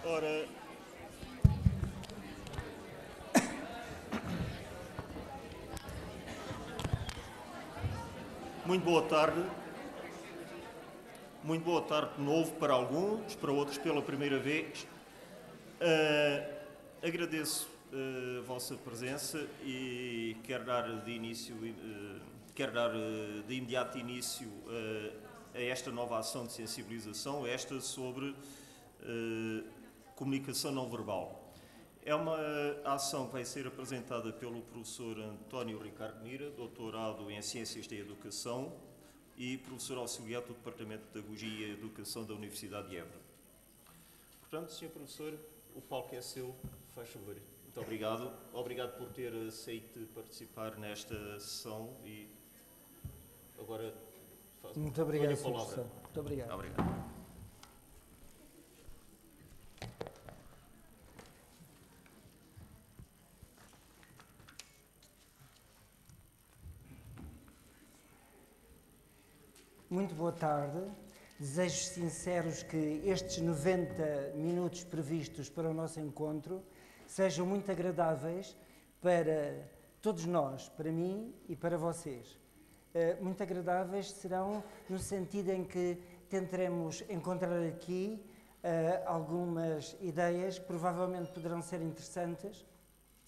Ora, muito boa tarde. Muito boa tarde de novo para alguns, para outros pela primeira vez. Agradeço a vossa presença e quero dar de imediato início a esta nova ação de sensibilização, esta sobre comunicação não verbal. É uma ação que vai ser apresentada pelo professor António Ricardo Mira, doutorado em Ciências da Educação e professor auxiliar do Departamento de Pedagogia e Educação da Universidade de Évora. Portanto, Sr. Professor, o palco é seu, faz favor. Muito obrigado. Obrigado por ter aceito participar nesta sessão e agora faço Muito obrigado, a palavra. Sr. Muito obrigado. Obrigado. Muito boa tarde. Desejos sinceros que estes 90 minutos previstos para o nosso encontro sejam muito agradáveis para todos nós, para mim e para vocês. Muito agradáveis serão no sentido em que tentaremos encontrar aqui algumas ideias que provavelmente poderão ser interessantes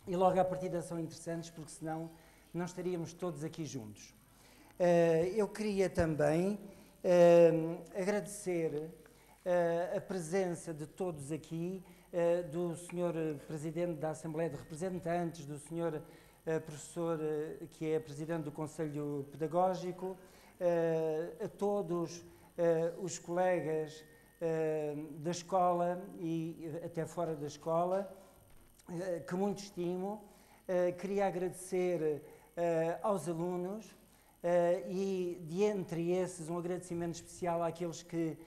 e logo à partida são interessantes porque senão não estaríamos todos aqui juntos. Eu queria também agradecer a presença de todos aqui, do Sr. Presidente da Assembleia de Representantes, do Sr. Professor que é Presidente do Conselho Pedagógico, a todos os colegas da escola e até fora da escola, que muito estimo. Queria agradecer aos alunos, e de entre esses um agradecimento especial àqueles que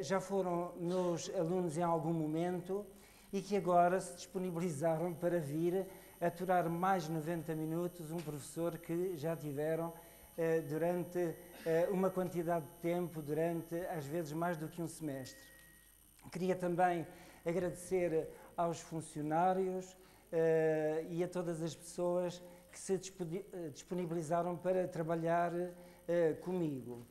já foram meus alunos em algum momento e que agora se disponibilizaram para vir aturar mais 90 minutos um professor que já tiveram durante uma quantidade de tempo, durante às vezes mais do que um semestre. Queria também agradecer aos funcionários e a todas as pessoas que se disponibilizaram para trabalhar comigo,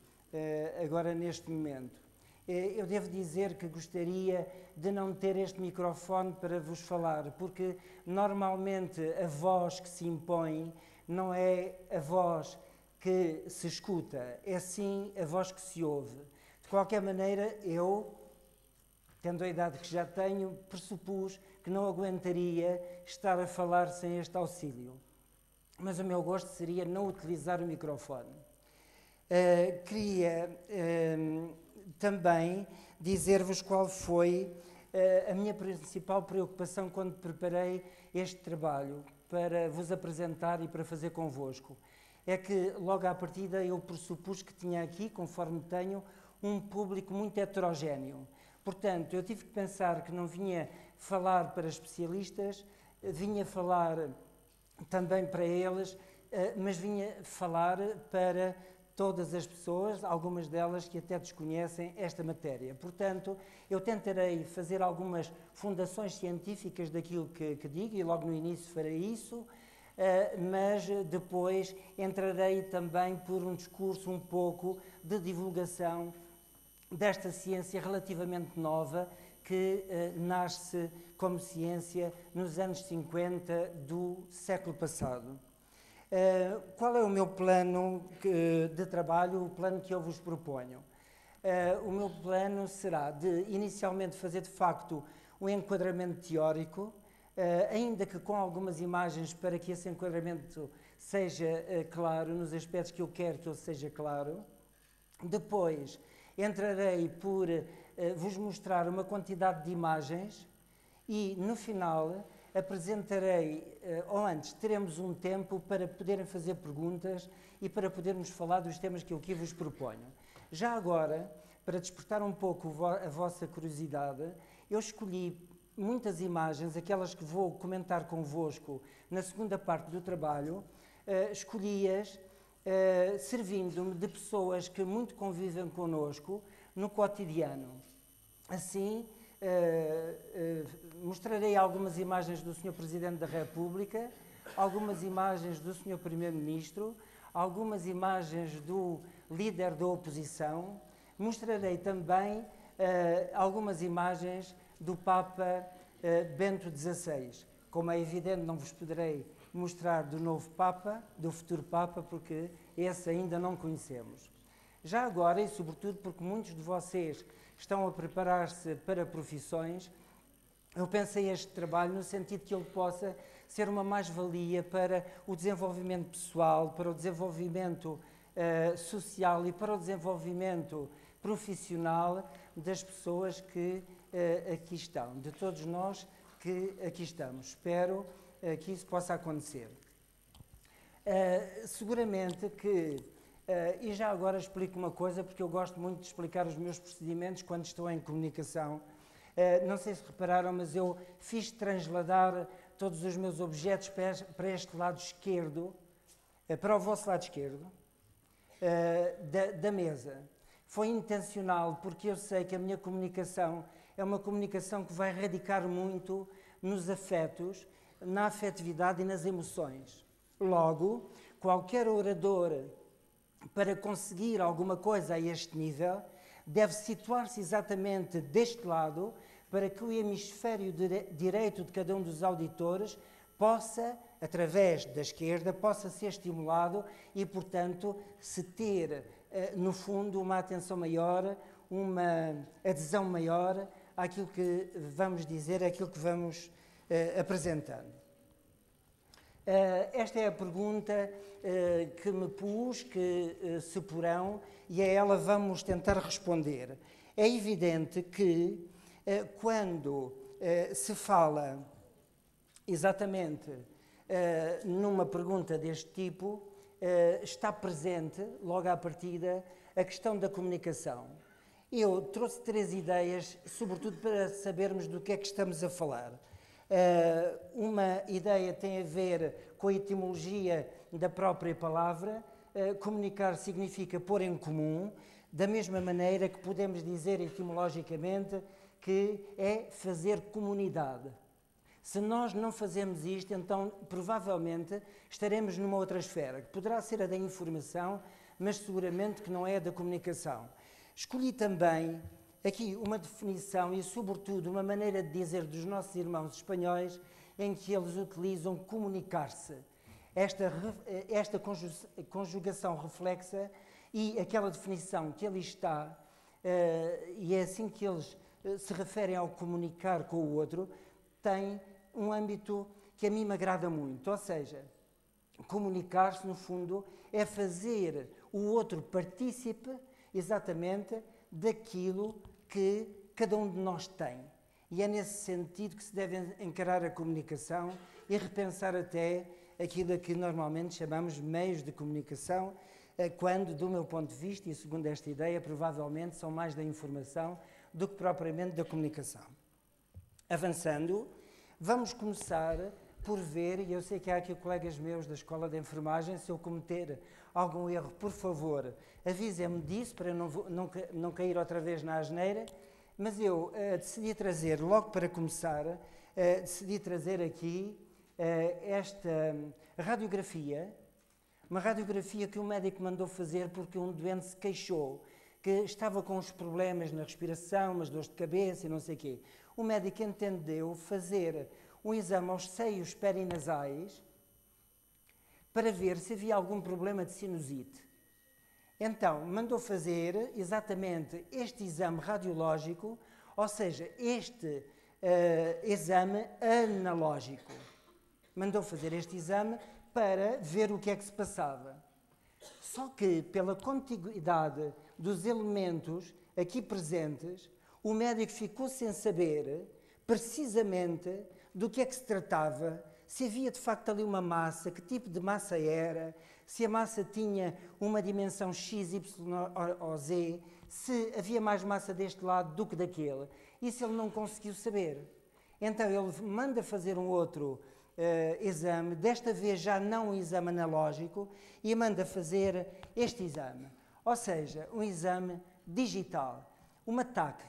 agora neste momento. Eu devo dizer que gostaria de não ter este microfone para vos falar, porque normalmente a voz que se impõe não é a voz que se escuta, é sim a voz que se ouve. De qualquer maneira, eu, tendo a idade que já tenho, pressupus que não aguentaria estar a falar sem este auxílio. Mas o meu gosto seria não utilizar o microfone. Queria também dizer-vos qual foi a minha principal preocupação quando preparei este trabalho para vos apresentar e para fazer convosco. É que logo à partida eu pressupus que tinha aqui, conforme tenho, um público muito heterogéneo. Portanto, eu tive que pensar que não vinha falar para especialistas, vinha falar também para eles, mas vinha falar para todas as pessoas, algumas delas que até desconhecem esta matéria. Portanto, eu tentarei fazer algumas fundações científicas daquilo que digo, e logo no início farei isso, mas depois entrarei também por um discurso um pouco de divulgação desta ciência relativamente nova, que nasce como ciência nos anos 50 do século passado. Qual é o meu plano de trabalho, o plano que eu vos proponho? O meu plano será de, inicialmente, fazer de facto um enquadramento teórico, ainda que com algumas imagens para que esse enquadramento seja claro, nos aspectos que eu quero que ele seja claro. Depois, entrarei por vos mostrar uma quantidade de imagens e, no final, apresentarei, ou antes, teremos um tempo para poderem fazer perguntas e para podermos falar dos temas que eu aqui vos proponho. Já agora, para despertar um pouco a vossa curiosidade, eu escolhi muitas imagens, aquelas que vou comentar convosco na segunda parte do trabalho, escolhi-as servindo-me de pessoas que muito convivem connosco no cotidiano. Assim, mostrarei algumas imagens do Sr. Presidente da República, algumas imagens do Sr. Primeiro-Ministro, algumas imagens do líder da oposição. Mostrarei também algumas imagens do Papa Bento XVI. Como é evidente, não vos poderei mostrar do novo Papa, do futuro Papa, porque esse ainda não conhecemos. Já agora, e sobretudo porque muitos de vocês estão a preparar-se para profissões, eu pensei este trabalho no sentido que ele possa ser uma mais-valia para o desenvolvimento pessoal, para o desenvolvimento social e para o desenvolvimento profissional das pessoas que aqui estão, de todos nós que aqui estamos. Espero que isso possa acontecer. Seguramente que, e já agora explico uma coisa, porque eu gosto muito de explicar os meus procedimentos quando estou em comunicação. Não sei se repararam, mas eu fiz transladar todos os meus objetos para este lado esquerdo, para o vosso lado esquerdo, da mesa. Foi intencional, porque eu sei que a minha comunicação é uma comunicação que vai radicar muito nos afetos, na afetividade e nas emoções. Logo, qualquer orador, para conseguir alguma coisa a este nível, deve situar-se exatamente deste lado, para que o hemisfério direito de cada um dos auditores possa, através da esquerda, possa ser estimulado e, portanto, se ter, no fundo, uma atenção maior, uma adesão maior àquilo que vamos dizer, àquilo que vamos apresentando. Esta é a pergunta que me pus, que se porão, e a ela vamos tentar responder. É evidente que quando se fala exatamente numa pergunta deste tipo, está presente, logo à partida, a questão da comunicação. Eu trouxe 3 ideias, sobretudo para sabermos do que é que estamos a falar. Uma ideia tem a ver com a etimologia da própria palavra. Comunicar significa pôr em comum, da mesma maneira que podemos dizer etimologicamente que é fazer comunidade. Se nós não fazemos isto, então provavelmente estaremos numa outra esfera, que poderá ser a da informação, mas seguramente que não é a da comunicação. Escolhi também aqui uma definição e, sobretudo, uma maneira de dizer dos nossos irmãos espanhóis em que eles utilizam comunicar-se. Esta conjugação reflexa e aquela definição que ali está, e é assim que eles se referem ao comunicar com o outro, tem um âmbito que a mim me agrada muito. Ou seja, comunicar-se, no fundo, é fazer o outro partícipe exatamente daquilo que cada um de nós tem. E é nesse sentido que se deve encarar a comunicação e repensar até aquilo que normalmente chamamos meios de comunicação, quando, do meu ponto de vista, e segundo esta ideia, provavelmente são mais da informação do que propriamente da comunicação. Avançando, vamos começar por ver, e eu sei que há aqui colegas meus da Escola de Enfermagem, se eu cometer algum erro, por favor, avisem-me disso, para não cair outra vez na asneira, mas eu decidi trazer, logo para começar, decidi trazer aqui esta radiografia, uma radiografia que o médico mandou fazer porque um doente se queixou que estava com uns problemas na respiração, umas dores de cabeça e não sei o quê. O médico entendeu fazer um exame aos seios perinasais para ver se havia algum problema de sinusite. Então, mandou fazer exatamente este exame radiológico, ou seja, este exame analógico. Mandou fazer este exame para ver o que é que se passava. Só que, pela contiguidade dos elementos aqui presentes, o médico ficou sem saber precisamente do que é que se tratava, se havia de facto ali uma massa, que tipo de massa era, se a massa tinha uma dimensão x, y ou z, se havia mais massa deste lado do que daquele. Isso ele não conseguiu saber. Então ele manda fazer um outro exame, desta vez já não um exame analógico, e manda fazer este exame. Ou seja, um exame digital, uma TAC.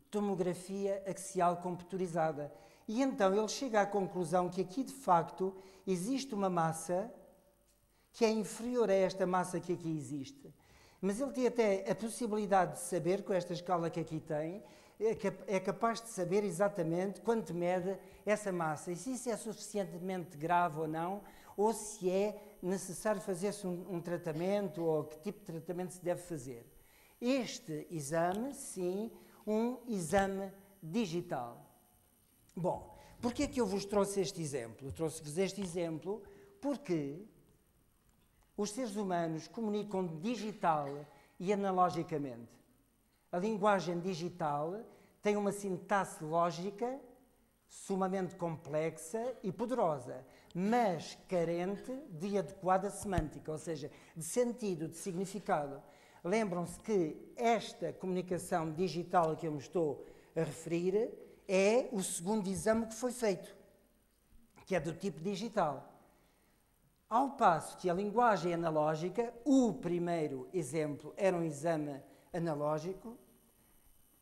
tomografia axial computurizada. E então ele chega à conclusão que aqui, de facto, existe uma massa que é inferior a esta massa que aqui existe. Mas ele tem até a possibilidade de saber, com esta escala que aqui tem, é capaz de saber exatamente quanto mede essa massa e se isso é suficientemente grave ou não, ou se é necessário fazer-se um tratamento ou que tipo de tratamento se deve fazer. Este exame, sim, um exame digital. Bom, porquê é que eu vos trouxe este exemplo? Eu trouxe-vos este exemplo porque os seres humanos comunicam digital e analogicamente. A linguagem digital tem uma sintaxe lógica sumamente complexa e poderosa, mas carente de adequada semântica, ou seja, de sentido, de significado. Lembram-se que esta comunicação digital a que eu me estou a referir é o segundo exame que foi feito, que é do tipo digital. Ao passo que a linguagem analógica, o primeiro exemplo era um exame analógico,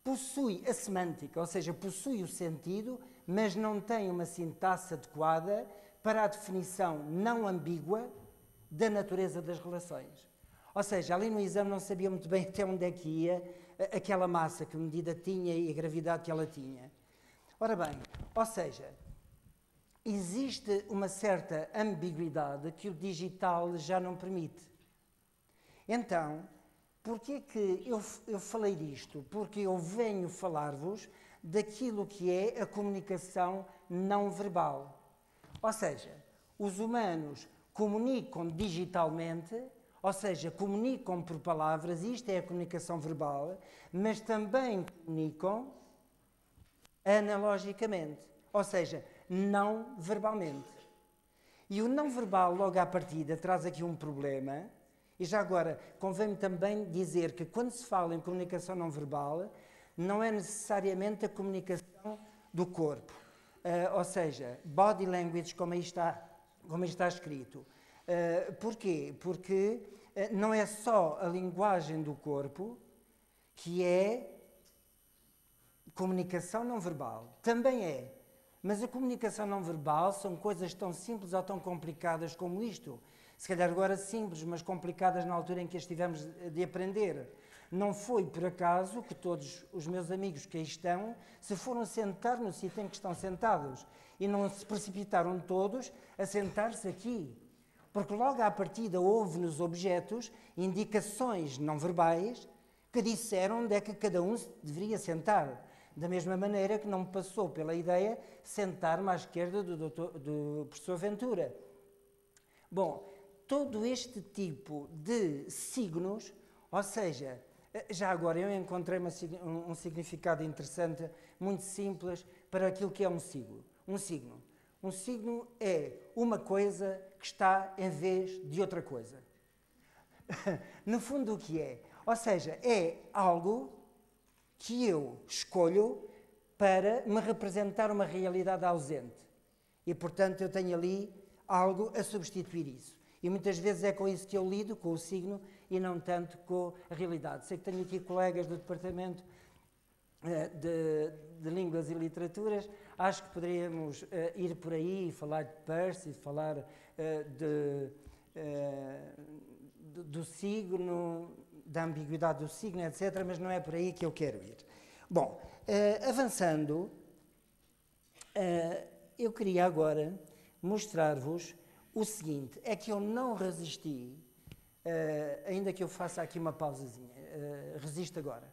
possui a semântica, ou seja, possui o sentido, mas não tem uma sintaxe adequada para a definição não ambígua da natureza das relações. Ou seja, ali no exame não sabia muito bem até onde é que ia aquela massa, que medida tinha e a gravidade que ela tinha. Ora bem, ou seja, existe uma certa ambiguidade que o digital já não permite. Então, porquê que eu falei disto? Porque eu venho falar-vos daquilo que é a comunicação não verbal. Ou seja, os humanos comunicam digitalmente, ou seja, comunicam por palavras, isto é a comunicação verbal, mas também comunicam analogicamente, ou seja, não verbalmente. E o não verbal, logo à partida, traz aqui um problema. E já agora, convém-me também dizer que quando se fala em comunicação não verbal, não é necessariamente a comunicação do corpo. Ou seja, body language, como aí está escrito. Porquê? Porque não é só a linguagem do corpo que é comunicação não verbal. Também é. Mas a comunicação não verbal são coisas tão simples ou tão complicadas como isto. Se calhar agora simples, mas complicadas na altura em que as tivemos de aprender. Não foi por acaso que todos os meus amigos que aí estão se foram sentar no sítio em que estão sentados e não se precipitaram todos a sentar-se aqui. Porque logo à partida houve nos objetos indicações não verbais que disseram onde é que cada um se deveria sentar. Da mesma maneira que não me passou pela ideia sentar-me à esquerda do professor Ventura. Bom, todo este tipo de signos, ou seja, já agora eu encontrei um significado interessante, muito simples, para aquilo que é um signo. Um signo é uma coisa que está em vez de outra coisa. No fundo, o que é? Ou seja, é algo que eu escolho para me representar uma realidade ausente. E, portanto, eu tenho ali algo a substituir isso. E muitas vezes é com isso que eu lido, com o signo, e não tanto com a realidade. Sei que tenho aqui colegas do Departamento de Línguas e Literaturas. Acho que poderíamos ir por aí e falar de Peirce, falar do signo, da ambiguidade do signo, etc., mas não é por aí que eu quero ir. Bom, avançando, eu queria agora mostrar-vos o seguinte, é que eu não resisti, ainda que eu faça aqui uma pausazinha, resisto agora,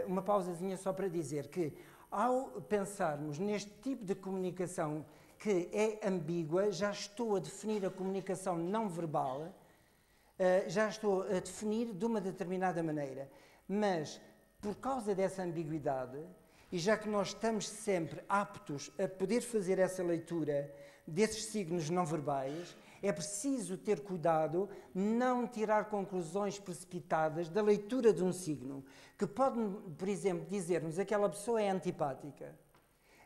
uma pausazinha só para dizer que, ao pensarmos neste tipo de comunicação que é ambígua, já estou a definir a comunicação não verbal, já estou a definir de uma determinada maneira, mas por causa dessa ambiguidade, e já que nós estamos sempre aptos a poder fazer essa leitura desses signos não verbais, é preciso ter cuidado, não tirar conclusões precipitadas da leitura de um signo, que pode, por exemplo, dizer-nos que aquela pessoa é antipática.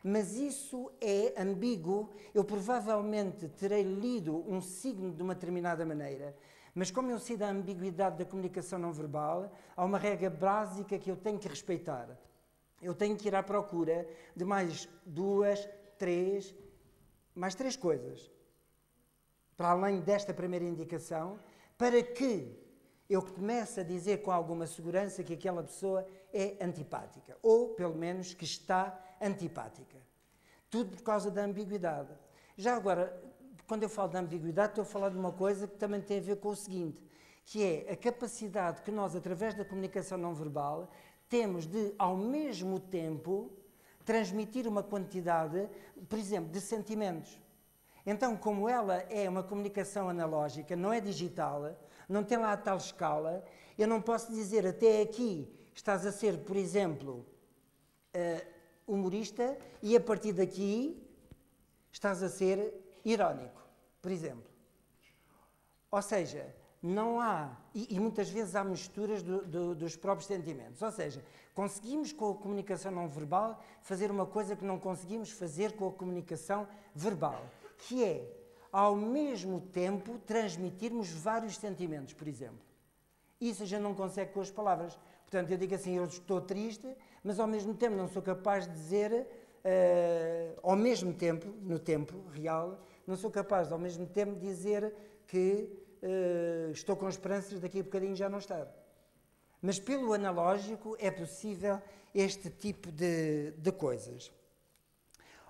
Mas isso é ambíguo, eu provavelmente terei lido um signo de uma determinada maneira, mas como eu sei da ambiguidade da comunicação não verbal, há uma regra básica que eu tenho que respeitar. eu tenho que ir à procura de mais mais três coisas, para além desta primeira indicação, para que eu comece a dizer com alguma segurança que aquela pessoa é antipática, ou pelo menos que está antipática. Tudo por causa da ambiguidade. Já agora, quando eu falo de ambiguidade, estou a falar de uma coisa que também tem a ver com o seguinte, que é a capacidade que nós, através da comunicação não verbal, temos de, ao mesmo tempo, transmitir uma quantidade, por exemplo, de sentimentos. Então, como ela é uma comunicação analógica, não é digital, não tem lá a tal escala, eu não posso dizer até aqui estás a ser, por exemplo, humorista e a partir daqui estás a ser irónico, por exemplo. Ou seja, não há, e muitas vezes há misturas dos próprios sentimentos. Ou seja, conseguimos com a comunicação não verbal fazer uma coisa que não conseguimos fazer com a comunicação verbal, que é, ao mesmo tempo, transmitirmos vários sentimentos, por exemplo. Isso a gente não consegue com as palavras. Portanto, eu digo assim, eu estou triste, mas ao mesmo tempo não sou capaz de dizer, ao mesmo tempo, no tempo real, não sou capaz de, ao mesmo tempo, dizer que estou com esperanças daqui a bocadinho já não estar. Mas pelo analógico é possível este tipo de coisas.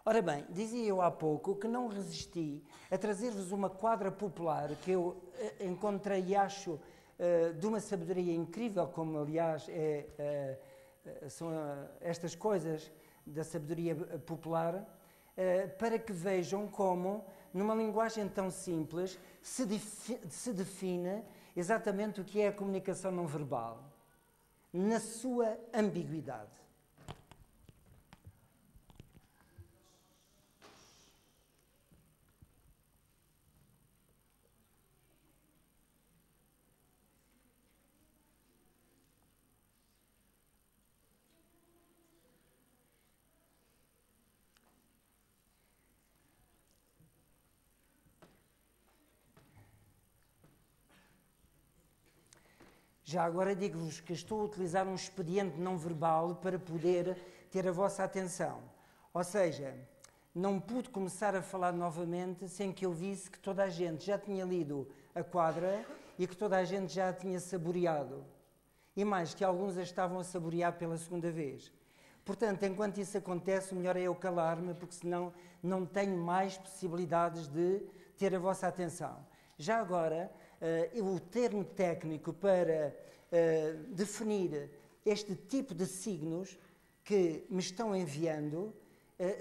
Ora bem, dizia eu há pouco que não resisti a trazer-vos uma quadra popular que eu encontrei e acho de uma sabedoria incrível, como aliás são estas coisas da sabedoria popular, para que vejam como, numa linguagem tão simples, se define exatamente o que é a comunicação não verbal, na sua ambiguidade. Já agora digo-vos que estou a utilizar um expediente não verbal para poder ter a vossa atenção. Ou seja, não pude começar a falar novamente sem que eu visse que toda a gente já tinha lido a quadra e que toda a gente já a tinha saboreado. E mais, que alguns a estavam a saborear pela segunda vez. Portanto, enquanto isso acontece, o melhor é eu calar-me, porque senão não tenho mais possibilidades de ter a vossa atenção. Já agora, o termo técnico para definir este tipo de signos que me estão enviando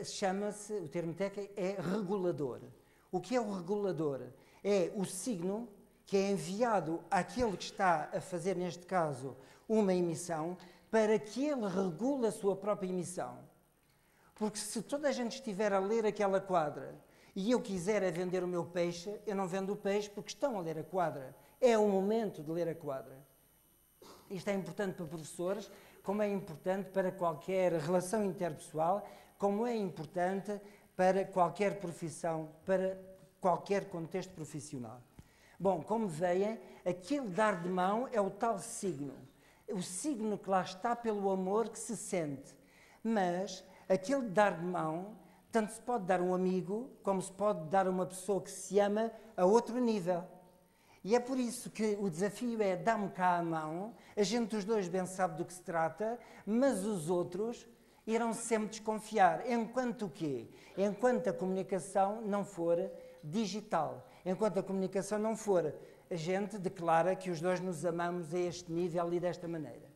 chama-se, o termo técnico é regulador. O que é o regulador? É o signo que é enviado àquele que está a fazer, neste caso, uma emissão, para que ele regule a sua própria emissão. Porque se toda a gente estiver a ler aquela quadra e eu quiser vender o meu peixe, eu não vendo o peixe porque estão a ler a quadra. É o momento de ler a quadra. Isto é importante para professores, como é importante para qualquer relação interpessoal, como é importante para qualquer profissão, para qualquer contexto profissional. Bom, como veem, aquele dar de mão é o tal signo. O signo que lá está pelo amor que se sente. Mas aquele dar de mão, tanto se pode dar a um amigo, como se pode dar a uma pessoa que se ama a outro nível. E é por isso que o desafio é dá-me cá a mão, a gente dos dois bem sabe do que se trata, mas os outros irão sempre desconfiar. Enquanto o quê? Enquanto a comunicação não for digital. Enquanto a comunicação não for, a gente declara que os dois nos amamos a este nível e desta maneira.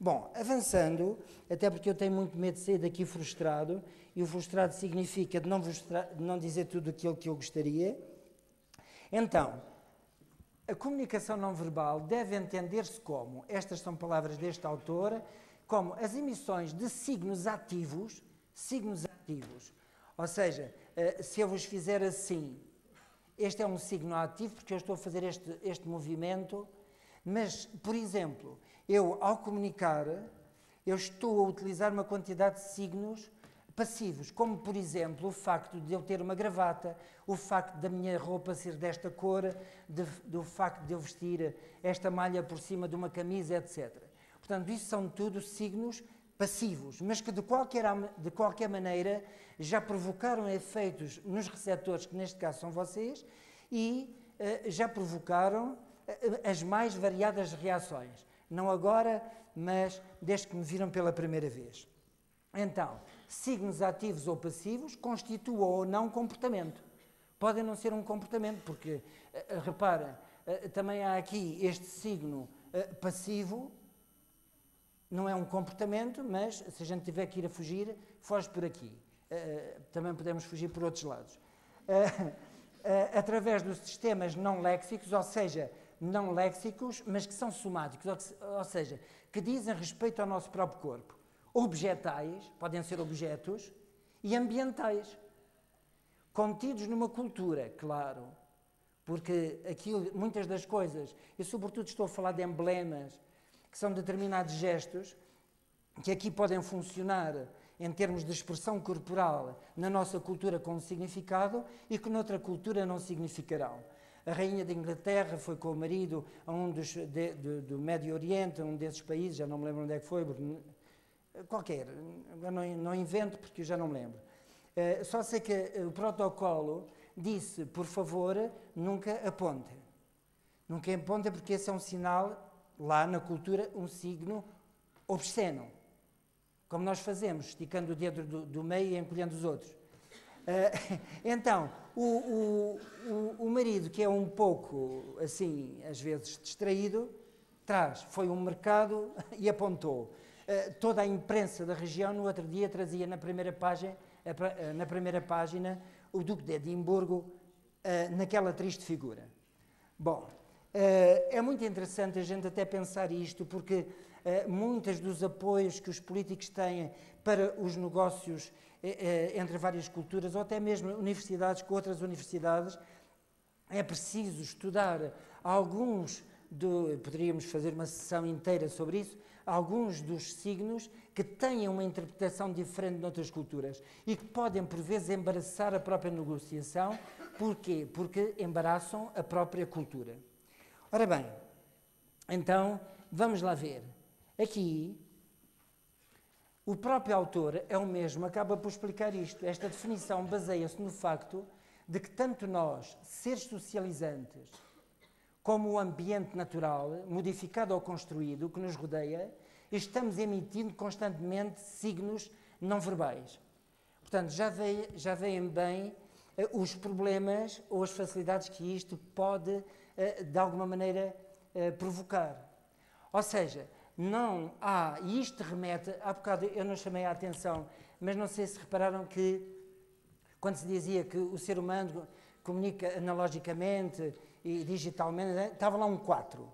Bom, avançando, até porque eu tenho muito medo de sair daqui frustrado, e o frustrado significa de não dizer tudo aquilo que eu gostaria. Então, a comunicação não verbal deve entender-se como, estas são palavras deste autor, como as emissões de signos ativos. Ou seja, se eu vos fizer assim, este é um signo ativo porque eu estou a fazer este movimento, mas, por exemplo, eu, ao comunicar, eu estou a utilizar uma quantidade de signos passivos, como, por exemplo, o facto de eu ter uma gravata, o facto da minha roupa ser desta cor, do facto de eu vestir esta malha por cima de uma camisa, etc. Portanto, isso são tudo signos passivos, mas que de qualquer maneira já provocaram efeitos nos receptores, que neste caso são vocês, e já provocaram as mais variadas reações. Não agora, mas desde que me viram pela primeira vez. Então, signos ativos ou passivos constituam ou não comportamento. Podem não ser um comportamento, porque, reparem, também há aqui este signo passivo, não é um comportamento, mas se a gente tiver que ir a fugir, foge por aqui. Também podemos fugir por outros lados. Através dos sistemas não léxicos, ou seja, não léxicos, mas que são somáticos, ou seja, que dizem respeito ao nosso próprio corpo. Objetais, podem ser objetos, e ambientais. Contidos numa cultura, claro, porque aquilo, muitas das coisas, eu sobretudo estou a falar de emblemas, que são determinados gestos, que aqui podem funcionar em termos de expressão corporal na nossa cultura com significado e que noutra cultura não significarão. A rainha de Inglaterra foi com o marido a um do Médio Oriente, a um desses países, já não me lembro onde é que foi, qualquer, não invento porque eu já não me lembro. Só sei que o protocolo disse, por favor, nunca aponte. Nunca aponte porque esse é um sinal, lá na cultura, um signo obsceno. Como nós fazemos, esticando o dedo do meio e encolhendo os outros. Então, o marido, que é um pouco, assim, às vezes distraído, foi um mercado e apontou. Toda a imprensa da região, no outro dia, trazia na primeira página o Duque de Edimburgo naquela triste figura. Bom, é muito interessante a gente até pensar isto, porque muitos dos apoios que os políticos têm para os negócios entre várias culturas, ou até mesmo universidades com outras universidades, é preciso estudar alguns, poderíamos fazer uma sessão inteira sobre isso, alguns dos signos que têm uma interpretação diferente noutras culturas e que podem, por vezes, embaraçar a própria negociação. Porquê? Porque embaraçam a própria cultura. Ora bem, então, vamos lá ver. Aqui, o próprio autor é o mesmo, acaba por explicar isto. Esta definição baseia-se no facto de que tanto nós, seres socializantes, como o ambiente natural, modificado ou construído, que nos rodeia, estamos emitindo constantemente signos não verbais. Portanto, já veem bem os problemas ou as facilidades que isto pode, de alguma maneira, provocar. Ou seja, não há, e isto remete, há bocado eu não chamei a atenção, mas não sei se repararam que, quando se dizia que o ser humano comunica analogicamente e digitalmente, estava lá um 4.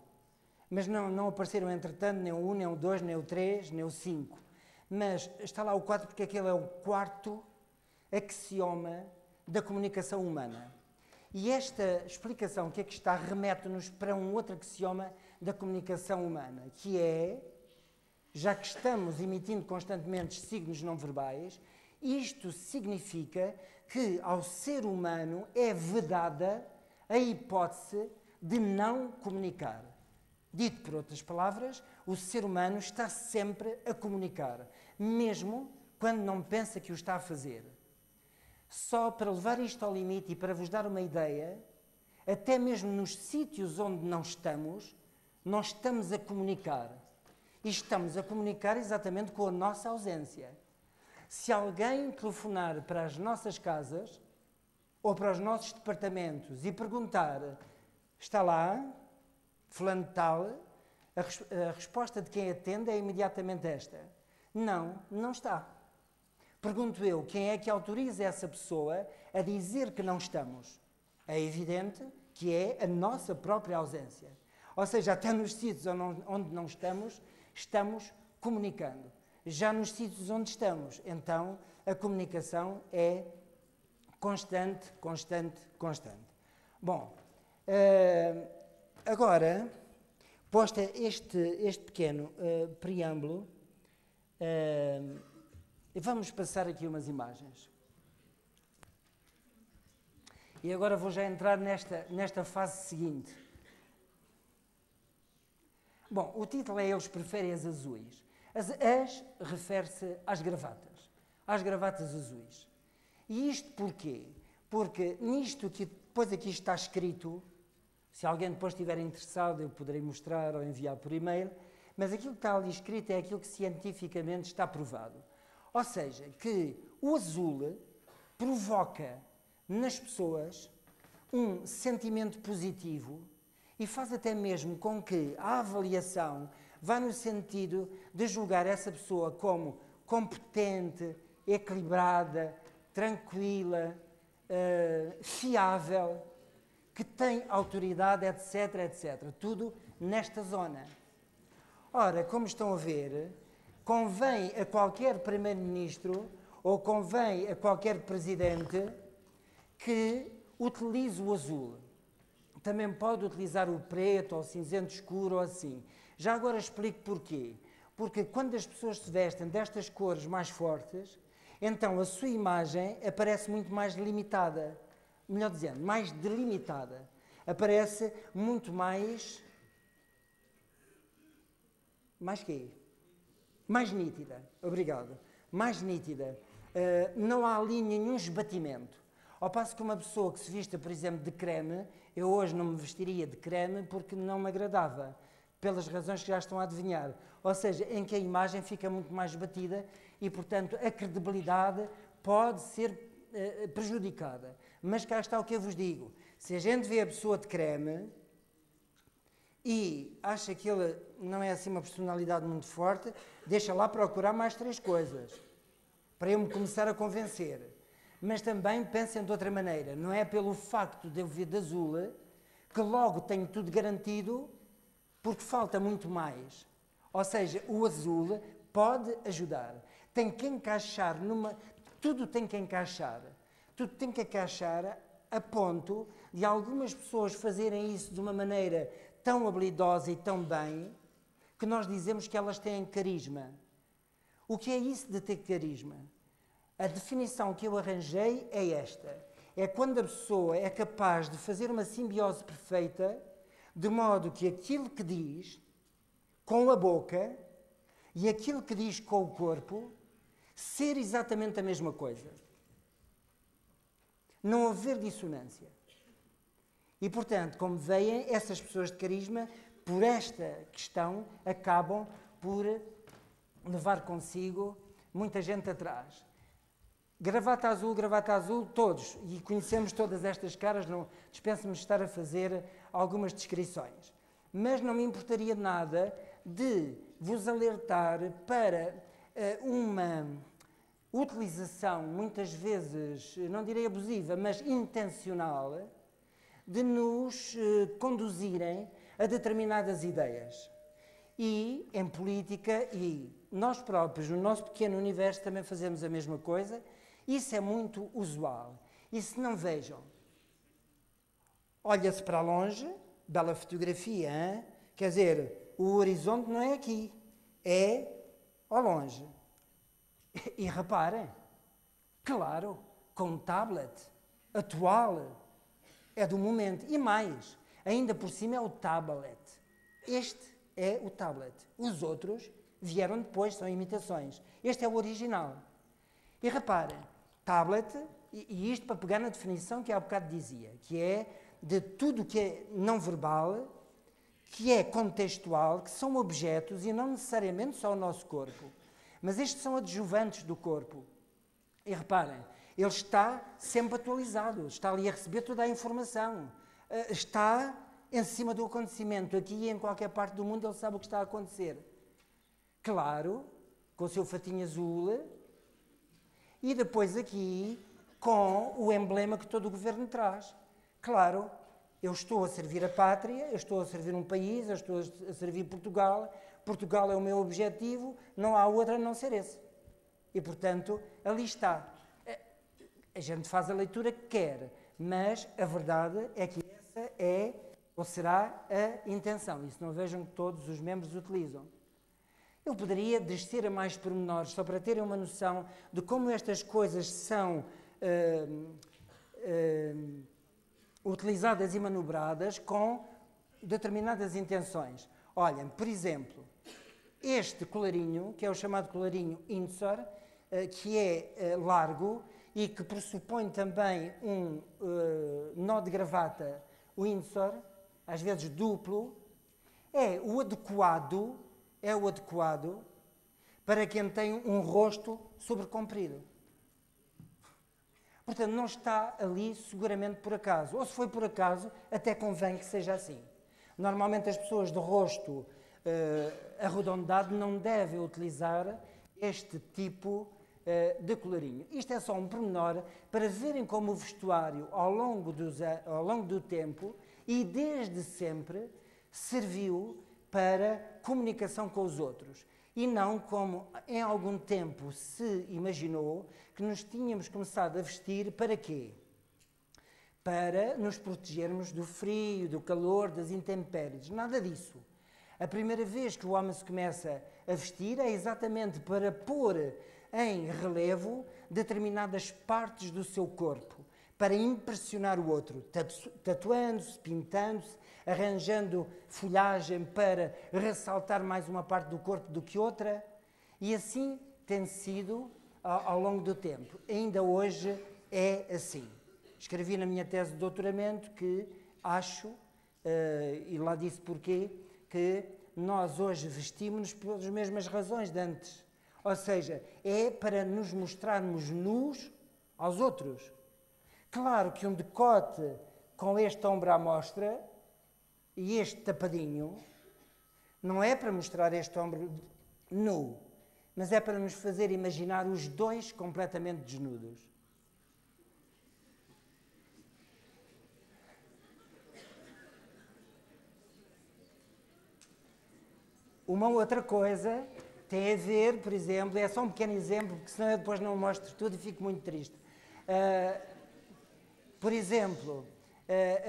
Mas não apareceram, entretanto, nem o 1, nem o 2, nem o 3, nem o 5. Mas está lá o 4 porque aquele é o quarto axioma da comunicação humana. E esta explicação que aqui está remete-nos para um outro axioma da comunicação humana, que é, já que estamos emitindo constantemente signos não verbais, isto significa que ao ser humano é vedada a hipótese de não comunicar. Dito por outras palavras, o ser humano está sempre a comunicar, mesmo quando não pensa que o está a fazer. Só para levar isto ao limite e para vos dar uma ideia, até mesmo nos sítios onde não estamos, nós estamos a comunicar. E estamos a comunicar exatamente com a nossa ausência. Se alguém telefonar para as nossas casas ou para os nossos departamentos e perguntar, está lá, fulano de tal, a resposta de quem atende é imediatamente esta. Não, não está. Pergunto eu, quem é que autoriza essa pessoa a dizer que não estamos? É evidente que é a nossa própria ausência. Ou seja, até nos sítios onde não estamos, estamos comunicando. Já nos sítios onde estamos, então, a comunicação é constante, constante, constante. Bom, agora, posto este pequeno preâmbulo, vamos passar aqui umas imagens. E agora vou já entrar nesta fase seguinte. Bom, o título é Eles Preferem as Azuis. As refere-se às gravatas azuis. E isto porquê? Porque nisto que depois aqui está escrito, se alguém depois estiver interessado, eu poderei mostrar ou enviar por e-mail, mas aquilo que está ali escrito é aquilo que cientificamente está provado. Ou seja, que o azul provoca nas pessoas um sentimento positivo e faz até mesmo com que a avaliação vá no sentido de julgar essa pessoa como competente, equilibrada, tranquila, fiável, que tem autoridade, etc, etc. Tudo nesta zona. Ora, como estão a ver, convém a qualquer primeiro-ministro ou convém a qualquer presidente que utilize o azul. Também pode utilizar o preto ou o cinzento escuro ou assim. Já agora explico porquê. Porque quando as pessoas se vestem destas cores mais fortes, então a sua imagem aparece muito mais limitada. Melhor dizendo, mais delimitada. Aparece muito mais... Mais quê? Mais nítida. Obrigado. Mais nítida. Não há ali nenhum esbatimento. Ao passo que uma pessoa que se vista, por exemplo, de creme, eu hoje não me vestiria de creme porque não me agradava, pelas razões que já estão a adivinhar. Ou seja, em que a imagem fica muito mais batida e, portanto, a credibilidade pode ser prejudicada. Mas cá está o que eu vos digo. Se a gente vê a pessoa de creme e acha que ele não é assim uma personalidade muito forte, deixa lá procurar mais 3 coisas, para eu me começar a convencer. Mas também pensem de outra maneira. Não é pelo facto de eu vir de azul que logo tenho tudo garantido, porque falta muito mais. Ou seja, o azul pode ajudar. Tem que encaixar numa... Tudo tem que encaixar. Tudo tem que encaixar a ponto de algumas pessoas fazerem isso de uma maneira tão habilidosa e tão bem, que nós dizemos que elas têm carisma. O que é isso de ter carisma? A definição que eu arranjei é esta. É quando a pessoa é capaz de fazer uma simbiose perfeita, de modo que aquilo que diz com a boca e aquilo que diz com o corpo ser exatamente a mesma coisa. Não haver dissonância. E, portanto, como veem, essas pessoas de carisma, por esta questão, acabam por levar consigo muita gente atrás. Gravata azul, todos, e conhecemos todas estas caras, não dispenso-me de estar a fazer algumas descrições. Mas não me importaria nada de vos alertar para uma utilização, muitas vezes, não direi abusiva, mas intencional, de nos conduzirem a determinadas ideias. E, em política, e nós próprios, no nosso pequeno universo, também fazemos a mesma coisa. Isso é muito usual. E se não vejam, olha-se para longe, bela fotografia, hein? Quer dizer, o horizonte não é aqui, é ao longe. E reparem, claro, com um tablet atual, é do momento. E mais, ainda por cima é o tablet. Este é o tablet. Os outros vieram depois, são imitações. Este é o original. E reparem, tablet, e isto para pegar na definição que há bocado dizia, que é de tudo que é não verbal, que é contextual, que são objetos e não necessariamente só o nosso corpo. Mas estes são adjuvantes do corpo. E reparem, ele está sempre atualizado, está ali a receber toda a informação, está em cima do acontecimento, aqui e em qualquer parte do mundo ele sabe o que está a acontecer. Claro, com o seu fatinho azul, e depois aqui com o emblema que todo o governo traz. Claro, eu estou a servir a pátria, eu estou a servir um país, eu estou a servir Portugal, Portugal é o meu objetivo, não há outra a não ser esse. E, portanto, ali está. A gente faz a leitura que quer, mas a verdade é que essa é ou será a intenção. Isso não vejam que todos os membros utilizam. Eu poderia descer a mais pormenores, só para terem uma noção de como estas coisas são utilizadas e manobradas com determinadas intenções. Olhem, por exemplo, este colarinho, que é o chamado colarinho Windsor, que é largo e que pressupõe também um nó de gravata Windsor, às vezes duplo, é o adequado para quem tem um rosto sobrecomprido. Portanto, não está ali seguramente por acaso. Ou se foi por acaso, até convém que seja assim. Normalmente as pessoas de rosto arredondado não devem utilizar este tipo de colarinho. Isto é só um pormenor para verem como o vestuário, ao longo do tempo e desde sempre, serviu para comunicação com os outros. E não como em algum tempo se imaginou que nos tínhamos começado a vestir para quê? Para nos protegermos do frio, do calor, das intempéries. Nada disso. A primeira vez que o homem se começa a vestir é exatamente para pôr em relevo determinadas partes do seu corpo, para impressionar o outro, tatuando-se, pintando-se, arranjando folhagem para ressaltar mais uma parte do corpo do que outra, e assim tem sido ao longo do tempo. Ainda hoje é assim. Escrevi na minha tese de doutoramento que acho, e lá disse porquê, que nós hoje vestimos-nos pelas mesmas razões de antes. Ou seja, é para nos mostrarmos nus aos outros. Claro que um decote com este ombro à mostra e este tapadinho não é para mostrar este ombro nu, mas é para nos fazer imaginar os dois completamente desnudos. Uma outra coisa tem a ver, por exemplo, é só um pequeno exemplo, porque senão eu depois não mostro tudo e fico muito triste. Por exemplo,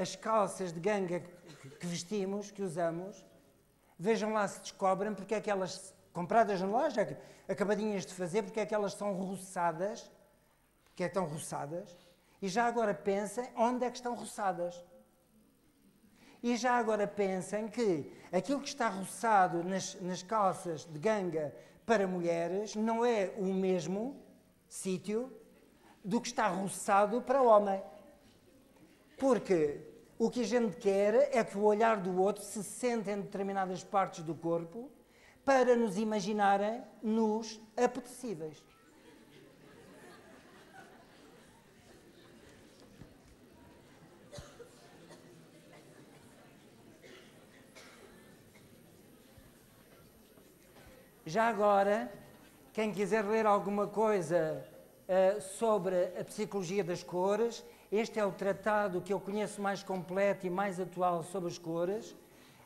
as calças de ganga que vestimos, que usamos, vejam lá se descobrem porque é que elas, compradas na loja, acabadinhas de fazer, porque é que elas são roçadas, porque é que estão roçadas, e já agora pensem onde é que estão roçadas. E já agora pensem que aquilo que está roçado nas calças de ganga para mulheres não é o mesmo sítio do que está roçado para homem. Porque o que a gente quer é que o olhar do outro se sente em determinadas partes do corpo para nos imaginarem nus apetecíveis. Já agora, quem quiser ler alguma coisa sobre a psicologia das cores, este é o tratado que eu conheço mais completo e mais atual sobre as cores.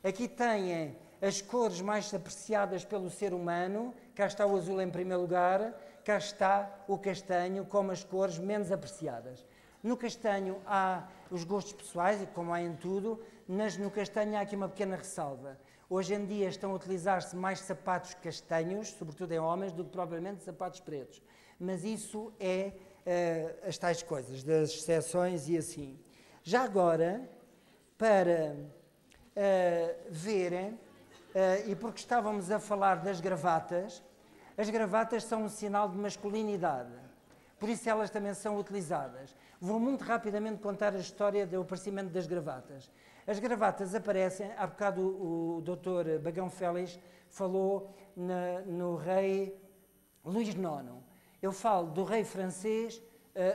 Aqui têm as cores mais apreciadas pelo ser humano. Cá está o azul em primeiro lugar, cá está o castanho como as cores menos apreciadas. No castanho há os gostos pessoais, como há em tudo, mas no castanho há aqui uma pequena ressalva. Hoje em dia estão a utilizar-se mais sapatos castanhos, sobretudo em homens, do que propriamente sapatos pretos. Mas isso é as tais coisas, das exceções e assim. Já agora, para verem, e porque estávamos a falar das gravatas, as gravatas são um sinal de masculinidade. Por isso elas também são utilizadas. Vou muito rapidamente contar a história do aparecimento das gravatas. As gravatas aparecem, há bocado o Dr. Bagão Félix falou no rei Luís IX. Eu falo do rei francês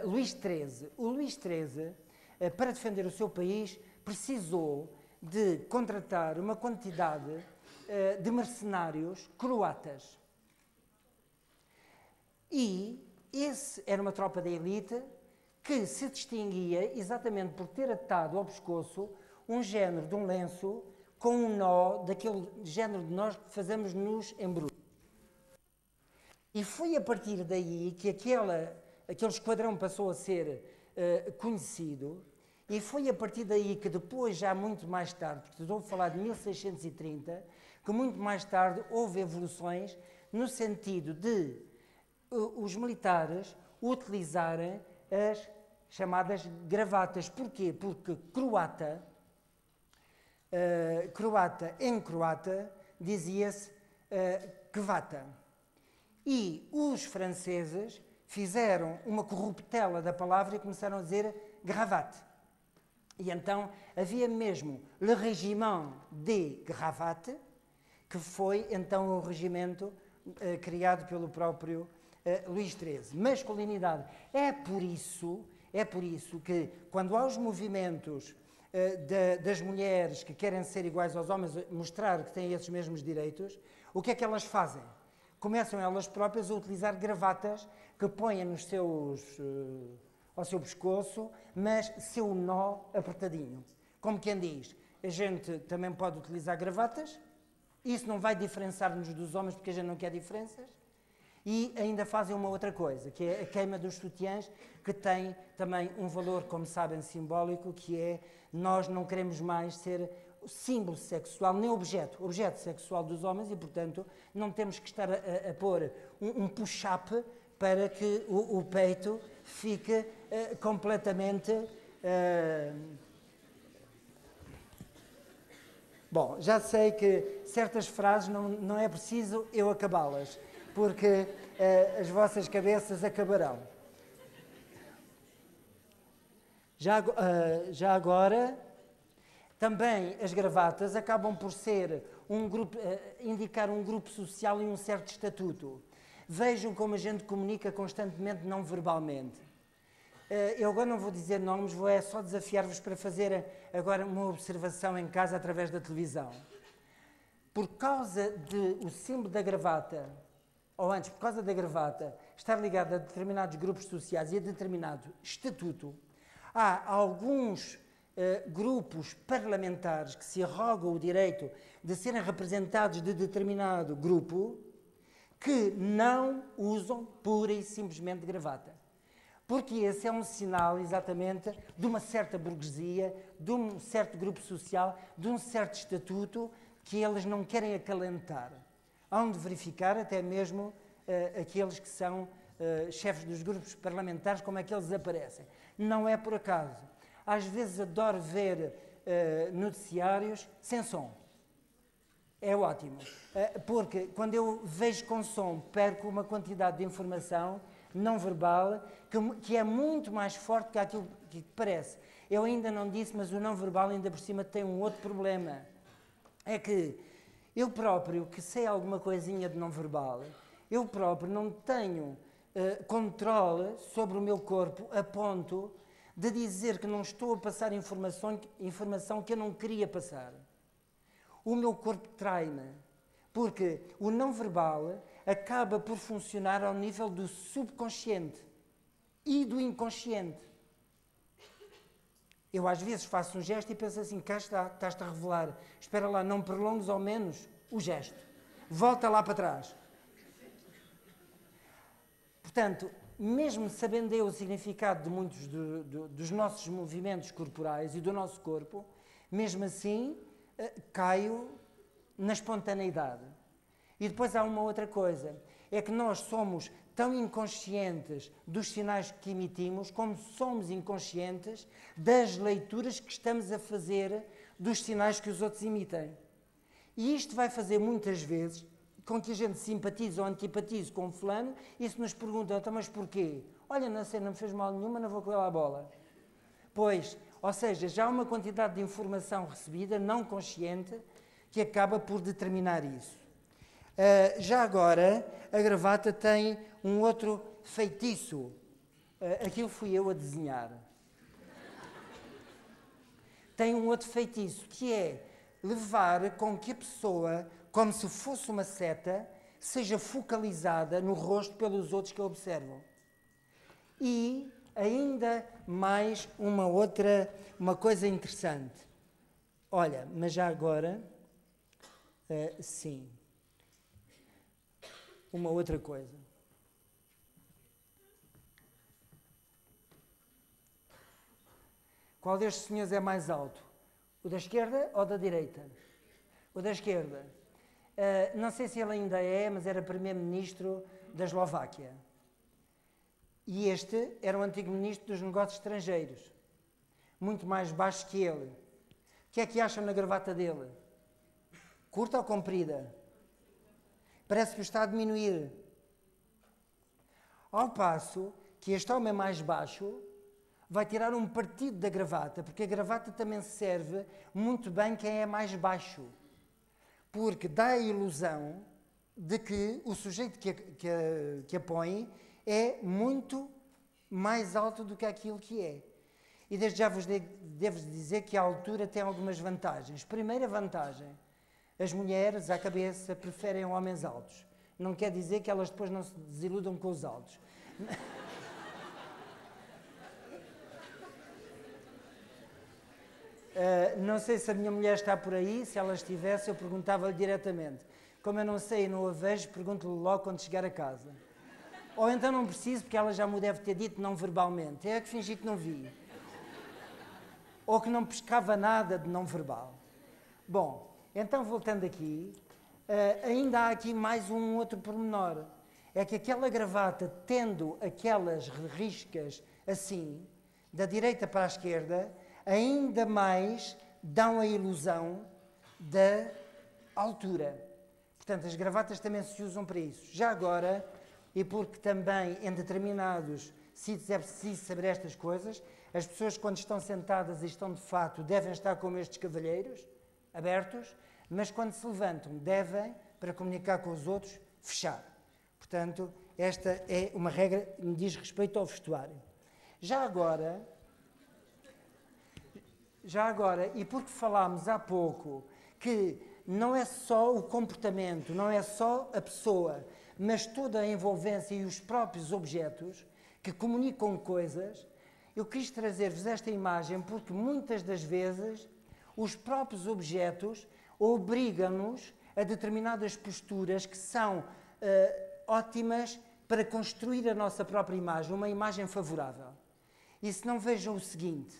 Luís XIII. O Luís XIII, para defender o seu país, precisou de contratar uma quantidade de mercenários croatas. E esse era uma tropa da elite que se distinguia exatamente por ter atado ao pescoço um género de um lenço com um nó daquele género de nós que fazemos nos embrulhos. E foi a partir daí que aquele esquadrão passou a ser conhecido, e foi a partir daí que depois, já muito mais tarde, porque estou a falar de 1630, que muito mais tarde houve evoluções no sentido de os militares utilizarem as chamadas gravatas. Porquê? Porque croata em croata dizia-se cravata. E os franceses fizeram uma corruptela da palavra e começaram a dizer gravate. E então havia mesmo le régiment de gravate, que foi então o regimento criado pelo próprio Luís XIII. Masculinidade. É por isso que quando há os movimentos das mulheres que querem ser iguais aos homens, mostrar que têm esses mesmos direitos, o que é que elas fazem? Começam elas próprias a utilizar gravatas que põem ao seu pescoço, mas seu nó apertadinho. Como quem diz, a gente também pode utilizar gravatas, isso não vai diferenciar-nos dos homens porque a gente não quer diferenças, e ainda fazem uma outra coisa, que é a queima dos sutiãs, que tem também um valor, como sabem, simbólico, que é nós não queremos mais ser símbolo sexual, nem objeto sexual dos homens, e, portanto, não temos que estar a pôr um push-up para que o peito fique completamente... Bom, já sei que certas frases não é preciso eu acabá-las, porque as vossas cabeças acabarão. Já agora, também as gravatas acabam por ser indicar um grupo social e um certo estatuto. Vejam como a gente comunica constantemente não verbalmente. Eu agora não vou dizer nomes, vou só desafiar-vos para fazer agora uma observação em casa através da televisão. Por causa do símbolo da gravata, ou antes, por causa da gravata, estar ligado a determinados grupos sociais e a determinado estatuto, há alguns grupos parlamentares que se arrogam o direito de serem representados de determinado grupo que não usam pura e simplesmente gravata. Porque esse é um sinal, exatamente, de uma certa burguesia, de um certo grupo social, de um certo estatuto que eles não querem acalentar. Hão de verificar até mesmo aqueles que são chefes dos grupos parlamentares, como é que eles aparecem. Não é por acaso. Às vezes adoro ver noticiários sem som. É ótimo. Porque quando eu vejo com som, perco uma quantidade de informação não verbal que é muito mais forte que aquilo que parece. Eu ainda não disse, mas o não verbal ainda por cima tem um outro problema. É que eu próprio, que sei alguma coisinha de não verbal, eu próprio não tenho controle sobre o meu corpo a ponto de dizer que não estou a passar informação que eu não queria passar. O meu corpo trai-me, porque o não verbal acaba por funcionar ao nível do subconsciente e do inconsciente. Eu às vezes faço um gesto e penso assim, cá está, estás-te a revelar. Espera lá, não prolongues ao menos o gesto. Volta lá para trás. Portanto, mesmo sabendo eu o significado de muitos dos nossos movimentos corporais e do nosso corpo, mesmo assim, caio na espontaneidade. E depois há uma outra coisa, é que nós somos tão inconscientes dos sinais que emitimos, como somos inconscientes das leituras que estamos a fazer dos sinais que os outros emitem. E isto vai fazer muitas vezes com que a gente simpatize ou antipatize com o fulano e se nos perguntam, então, mas porquê? Olha, não sei, não me fez mal nenhuma, não vou com ele à bola. Pois, ou seja, já há uma quantidade de informação recebida, não consciente, que acaba por determinar isso. Já agora, a gravata tem um outro feitiço. Aquilo fui eu a desenhar. Tem um outro feitiço, que é levar com que a pessoa, como se fosse uma seta, seja focalizada no rosto pelos outros que a observam. E ainda mais uma coisa interessante. Olha, mas já agora, sim, uma outra coisa. Qual destes senhores é mais alto? O da esquerda ou da direita? O da esquerda. Não sei se ele ainda é, mas era primeiro-ministro da Eslováquia. E este era o antigo ministro dos Negócios Estrangeiros. Muito mais baixo que ele. O que é que acham na gravata dele? Curta ou comprida? parece que o está a diminuir. Ao passo que este homem mais baixo vai tirar um partido da gravata, porque a gravata também serve muito bem quem é mais baixo, porque dá a ilusão de que o sujeito que a põe é muito mais alto do que aquilo que é. E desde já vos devo dizer que a altura tem algumas vantagens. Primeira vantagem, as mulheres à cabeça preferem homens altos. Não quer dizer que elas depois não se desiludam com os altos. Não sei se a minha mulher está por aí, se ela estivesse eu perguntava-lhe diretamente. Como eu não sei e não a vejo, pergunto-lhe logo quando chegar a casa. Ou então não preciso, porque ela já me deve ter dito não verbalmente. É que fingi que não vi. Ou que não pescava nada de não verbal. Bom, então voltando aqui, ainda há aqui mais um outro pormenor. É que aquela gravata, tendo aquelas riscas assim, da direita para a esquerda, ainda mais dão a ilusão da altura. Portanto, as gravatas também se usam para isso. Já agora, e porque também em determinados sítios é preciso saber estas coisas, as pessoas quando estão sentadas e estão de fato devem estar como estes cavalheiros, abertos, mas quando se levantam devem, para comunicar com os outros, fechar. Portanto, esta é uma regra que me diz respeito ao vestuário. Já agora, e porque falámos há pouco que não é só o comportamento, não é só a pessoa, mas toda a envolvência e os próprios objetos que comunicam coisas, eu quis trazer-vos esta imagem porque muitas das vezes os próprios objetos obrigam-nos a determinadas posturas que são ótimas para construir a nossa própria imagem, uma imagem favorável. E se não vejam o seguinte,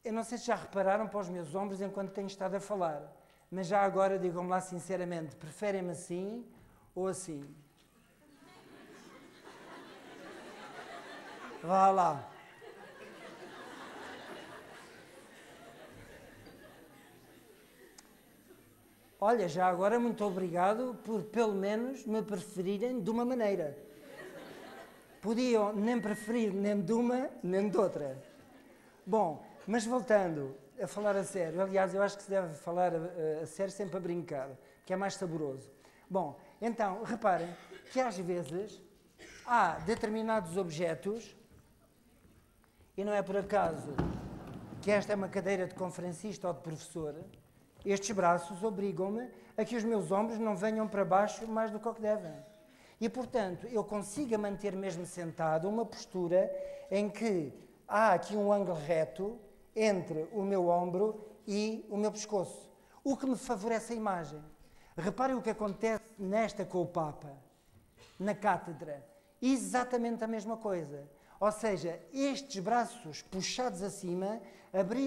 eu não sei se já repararam para os meus ombros enquanto tenho estado a falar, mas já agora digam-me lá sinceramente, preferem-me assim ou assim? Vá lá. Olha, já agora muito obrigado por pelo menos me preferirem de uma maneira. Podiam nem preferir nem de uma nem de outra. Bom, mas voltando a falar a sério, aliás, eu acho que se deve falar a sério sempre a brincar, que é mais saboroso. Bom, então, reparem que às vezes há determinados objetos, e não é por acaso que esta é uma cadeira de conferencista ou de professor, estes braços obrigam-me a que os meus ombros não venham para baixo mais do que o que devem. E, portanto, eu consiga manter mesmo sentado uma postura em que há aqui um ângulo reto entre o meu ombro e o meu pescoço, o que me favorece a imagem. Reparem o que acontece nesta com o Papa, na cátedra. Exatamente a mesma coisa. Ou seja, estes braços puxados acima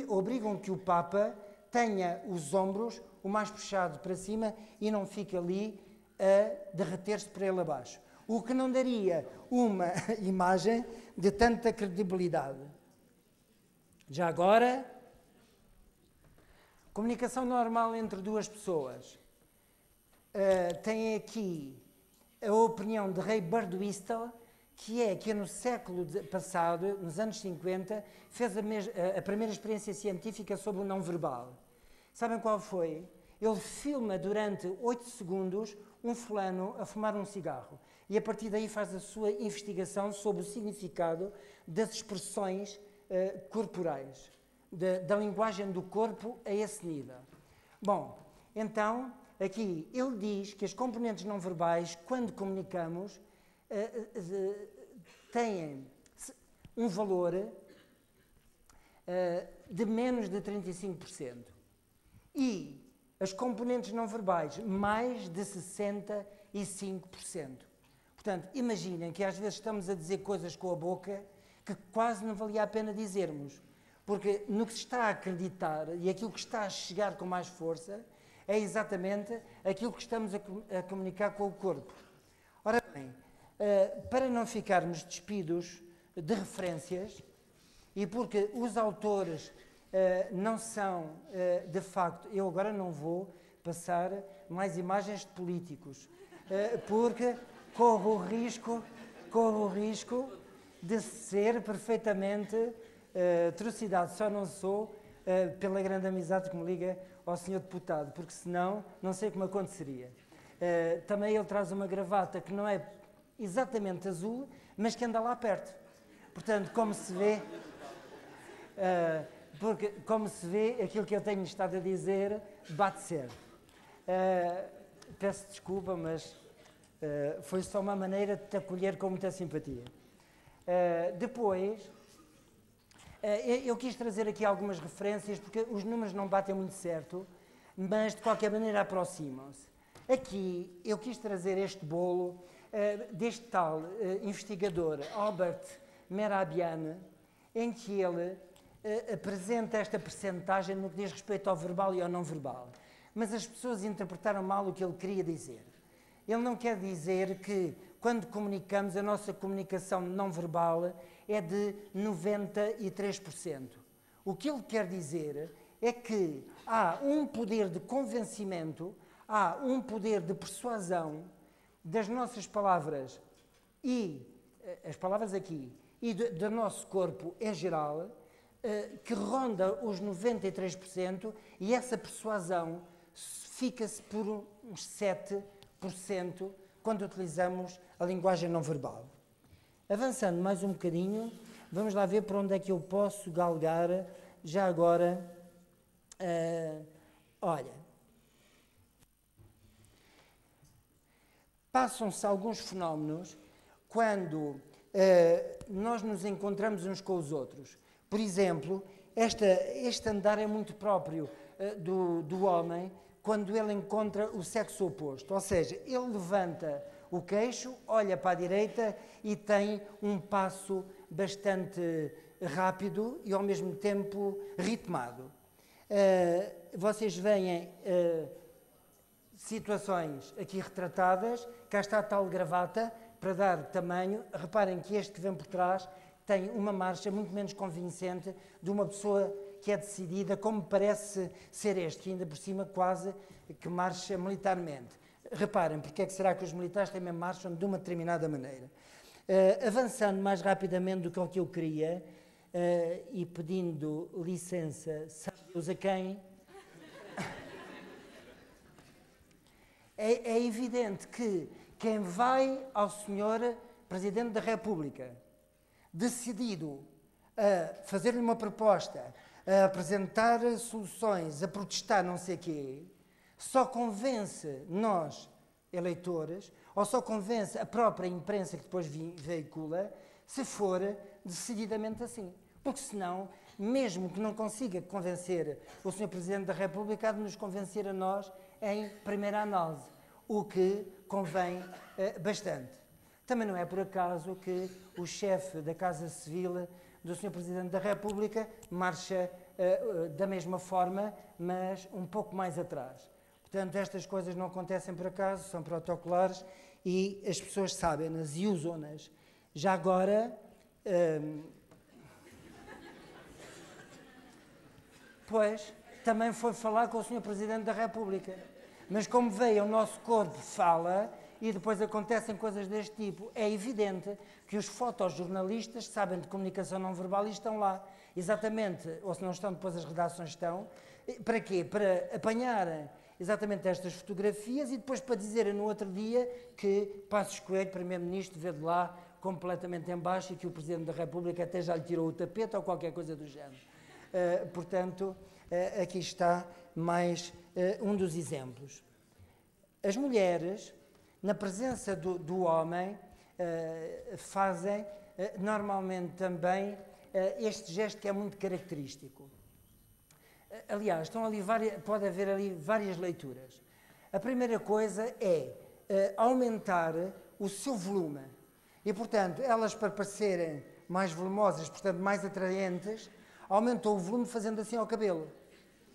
obrigam que o Papa tenha os ombros o mais puxado para cima e não fique ali a derreter-se para ele abaixo. O que não daria uma imagem de tanta credibilidade. Já agora, comunicação normal entre duas pessoas. Tem aqui a opinião de Ray Birdwhistell, que no século passado, nos anos 50, fez a primeira experiência científica sobre o não verbal. Sabem qual foi? Ele filma durante 8 segundos um fulano a fumar um cigarro e a partir daí faz a sua investigação sobre o significado das expressões corporais, da linguagem do corpo a esse nível. Bom, então, aqui ele diz que as componentes não verbais, quando comunicamos, têm um valor de menos de 35%. E as componentes não verbais, mais de 65%. Portanto, imaginem que às vezes estamos a dizer coisas com a boca que quase não valia a pena dizermos. Porque no que se está a acreditar e aquilo que está a chegar com mais força é exatamente aquilo que estamos a comunicar com o corpo. Ora bem, para não ficarmos despidos de referências e porque os autores não são, de facto, eu agora não vou passar mais imagens de políticos, porque corro o risco de ser perfeitamente trucidado. Só não sou pela grande amizade que me liga ao senhor deputado, porque senão não sei como aconteceria. Também ele traz uma gravata que não é exatamente azul, mas que anda lá perto. Portanto, como se vê, aquilo que eu tenho estado a dizer bate certo. Peço desculpa, mas foi só uma maneira de te acolher com muita simpatia. Depois, eu quis trazer aqui algumas referências, porque os números não batem muito certo, mas de qualquer maneira aproximam-se. Aqui eu quis trazer este bolo deste tal investigador Albert Mehrabian, em que ele apresenta esta percentagem no que diz respeito ao verbal e ao não verbal. Mas as pessoas interpretaram mal o que ele queria dizer. Ele não quer dizer que, quando comunicamos, a nossa comunicação não verbal é de 93%. O que ele quer dizer é que há um poder de convencimento, há um poder de persuasão das nossas palavras e, as palavras aqui, e do nosso corpo em geral, que ronda os 93%, e essa persuasão fica-se por uns 7% quando utilizamos a linguagem não verbal. Avançando mais um bocadinho, vamos lá ver por onde é que eu posso galgar já agora. Olha, passam-se alguns fenómenos quando nós nos encontramos uns com os outros. Por exemplo, este andar é muito próprio do homem quando ele encontra o sexo oposto. Ou seja, ele levanta o queixo, olha para a direita e tem um passo bastante rápido e ao mesmo tempo ritmado. Vocês veem situações aqui retratadas, cá está a tal gravata para dar tamanho. Reparem que este que vem por trás tem uma marcha muito menos convincente de uma pessoa que é decidida, como parece ser este, que ainda por cima quase que marcha militarmente. Reparem, porque é que será que os militares também marcham de uma determinada maneira? Avançando mais rapidamente do que o que eu queria, e pedindo licença, sabe Deus a quem, é evidente que quem vai ao Sr. Presidente da República decidido a fazer-lhe uma proposta, a apresentar soluções, a protestar não sei o quê, só convence nós, eleitores, ou só convence a própria imprensa que depois veicula, se for decididamente assim. Porque senão, mesmo que não consiga convencer o Sr. Presidente da República, há de nos convencer a nós em primeira análise, o que convém bastante. Também não é por acaso que o chefe da Casa Civil do Sr. Presidente da República marcha da mesma forma, mas um pouco mais atrás. Portanto, estas coisas não acontecem por acaso, são protocolares e as pessoas sabem-nas e usam-nas. Já agora, pois, também foi falar com o Sr. Presidente da República. Mas como veio, o nosso corpo fala e depois acontecem coisas deste tipo. É evidente que os fotojornalistas sabem de comunicação não verbal e estão lá. Exatamente, ou se não estão, depois as redações estão. Para quê? Para apanharem exatamente estas fotografias e depois para dizerem no outro dia que Passos Coelho, Primeiro-Ministro, vê de lá completamente em baixo e que o Presidente da República até já lhe tirou o tapete ou qualquer coisa do género. Portanto, aqui está mais um dos exemplos. As mulheres, na presença do homem, fazem normalmente também este gesto que é muito característico. Aliás, estão ali pode haver ali várias leituras. A primeira coisa é aumentar o seu volume. E, portanto, elas para parecerem mais volumosas, portanto mais atraentes, aumentou o volume fazendo assim ao cabelo.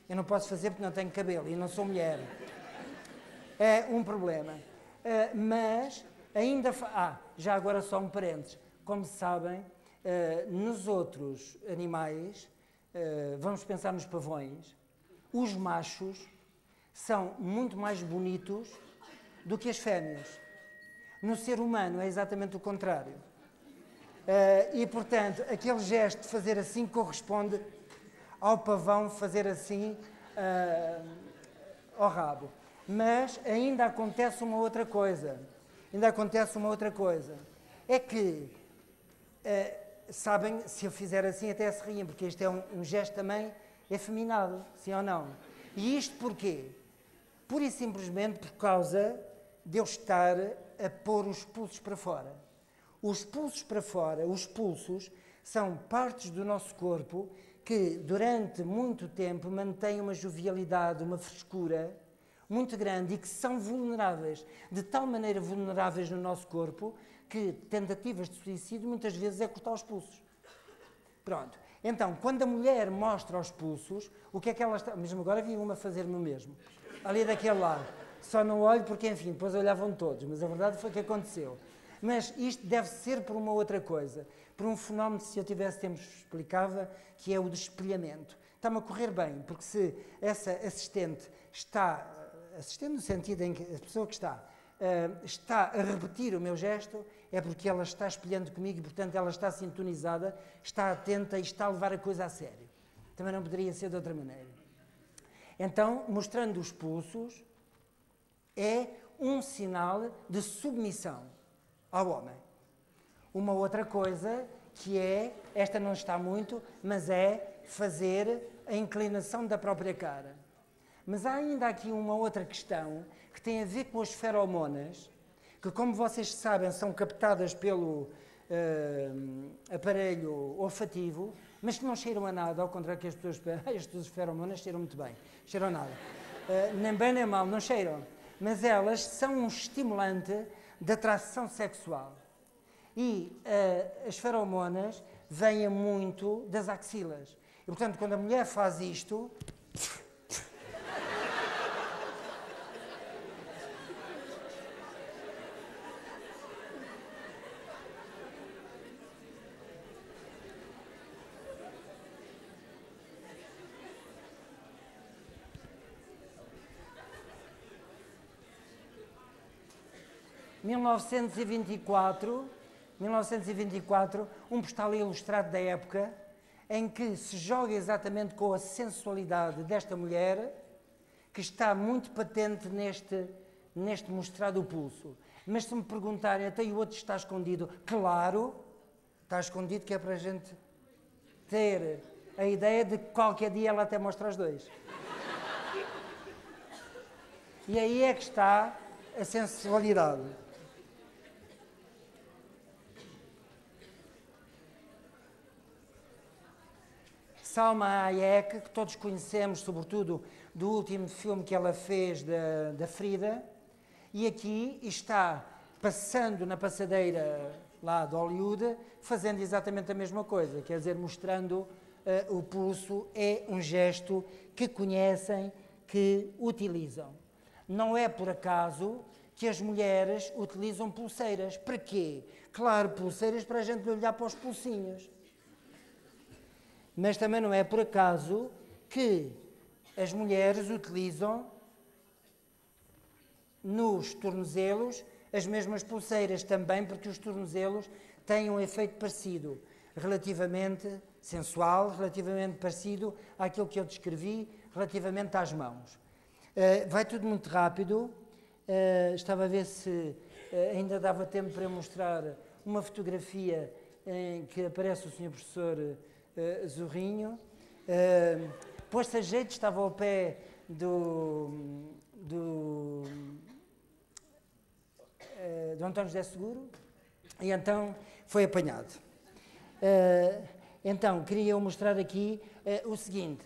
Eu não posso fazer porque não tenho cabelo e não sou mulher. É um problema. Mas ainda... já agora só um parênteses. Como sabem, nos outros animais, vamos pensar nos pavões, os machos são muito mais bonitos do que as fêmeas. No ser humano é exatamente o contrário. E, portanto, aquele gesto de fazer assim corresponde ao pavão fazer assim ao rabo. Mas ainda acontece uma outra coisa. É que, sabem, se eu fizer assim até se riem, porque isto é um gesto também efeminado, sim ou não? E isto porquê? Pura e simplesmente por causa de eu estar a pôr os pulsos para fora. Os pulsos para fora, os pulsos, são partes do nosso corpo que durante muito tempo mantêm uma jovialidade, uma frescura muito grande e que são vulneráveis, de tal maneira vulneráveis no nosso corpo que tentativas de suicídio muitas vezes é cortar os pulsos. Pronto. Então, quando a mulher mostra os pulsos, o que é que ela está... Mesmo agora vi uma fazer-me o mesmo. Ali daquele lado. Só não olho porque, enfim, depois olhavam todos, mas a verdade foi que aconteceu. Mas isto deve ser por uma outra coisa, por um fenómeno, se eu tivesse tempo explicava, que é o de espelhamento. Está-me a correr bem, porque se essa assistente está, assistente no sentido em que a pessoa que está a repetir o meu gesto, é porque ela está espelhando comigo e, portanto, ela está sintonizada, está atenta e está a levar a coisa a sério. Também não poderia ser de outra maneira. Então, mostrando os pulsos, é um sinal de submissão ao homem. Uma outra coisa que é, esta não está muito, mas é fazer a inclinação da própria cara. Mas há ainda aqui uma outra questão que tem a ver com as feromonas, que, como vocês sabem, são captadas pelo aparelho olfativo, mas que não cheiram a nada, ao contrário que as pessoas pensam. Estas feromonas cheiram muito bem, cheiram a nada. Nem bem nem mal, não cheiram. Mas elas são um estimulante de atração sexual. E as feromonas vêm muito das axilas. E, portanto, quando a mulher faz isto... Em 1924, um postal ilustrado da época, em que se joga exatamente com a sensualidade desta mulher, que está muito patente neste mostrar do pulso. Mas se me perguntarem, até o outro está escondido, claro, está escondido, que é para a gente ter a ideia de que qualquer dia ela até mostra os dois. E aí é que está a sensualidade. Salma Hayek, que todos conhecemos, sobretudo do último filme que ela fez da Frida, e aqui está passando na passadeira lá de Hollywood, fazendo exatamente a mesma coisa, quer dizer, mostrando o pulso, é um gesto que conhecem, que utilizam. Não é por acaso que as mulheres utilizam pulseiras. Para quê? Claro, pulseiras para a gente olhar para os pulsinhos. Mas também não é por acaso que as mulheres utilizam nos tornozelos as mesmas pulseiras também, porque os tornozelos têm um efeito parecido, relativamente sensual, relativamente parecido àquilo que eu descrevi, relativamente às mãos. Vai tudo muito rápido. Estava a ver se ainda dava tempo para mostrar uma fotografia em que aparece o Sr. Professor Zorrinho. Pôs-se a jeito, estava ao pé do António José Seguro, e então foi apanhado. Então, queria mostrar aqui o seguinte.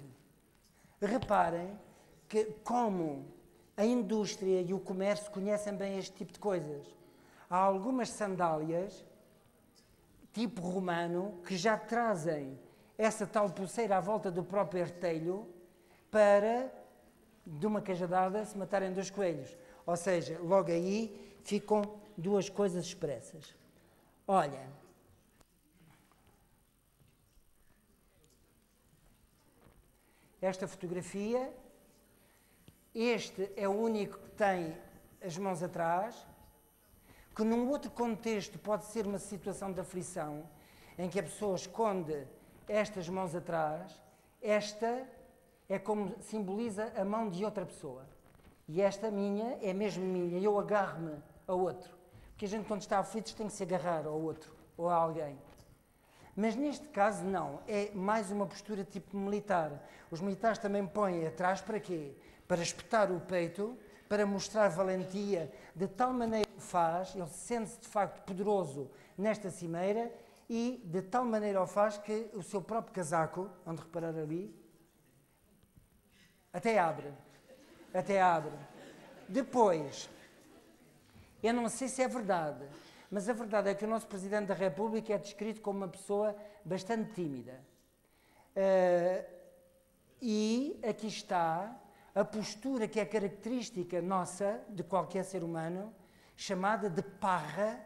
Reparem que como a indústria e o comércio conhecem bem este tipo de coisas. Há algumas sandálias, tipo romano, que já trazem essa tal pulseira à volta do próprio artelho para, de uma cajadada, se matarem dois coelhos. Ou seja, logo aí ficam duas coisas expressas. Olha, esta fotografia este é o único que tem as mãos atrás, que num outro contexto pode ser uma situação de aflição, em que a pessoa esconde estas mãos atrás, esta é como simboliza a mão de outra pessoa. E esta minha é mesmo minha, eu agarro-me ao outro. Porque a gente, quando está aflito, tem que se agarrar ao outro ou a alguém. Mas neste caso, não. É mais uma postura tipo militar. Os militares também põem atrás para quê? Para espetar o peito, para mostrar valentia. De tal maneira o faz, ele sente-se de facto poderoso nesta cimeira e de tal maneira o faz que o seu próprio casaco, onde reparar ali, até abre. Até abre. Depois, eu não sei se é verdade, mas a verdade é que o nosso Presidente da República é descrito como uma pessoa bastante tímida. E aqui está a postura que é característica nossa, de qualquer ser humano, chamada de parra,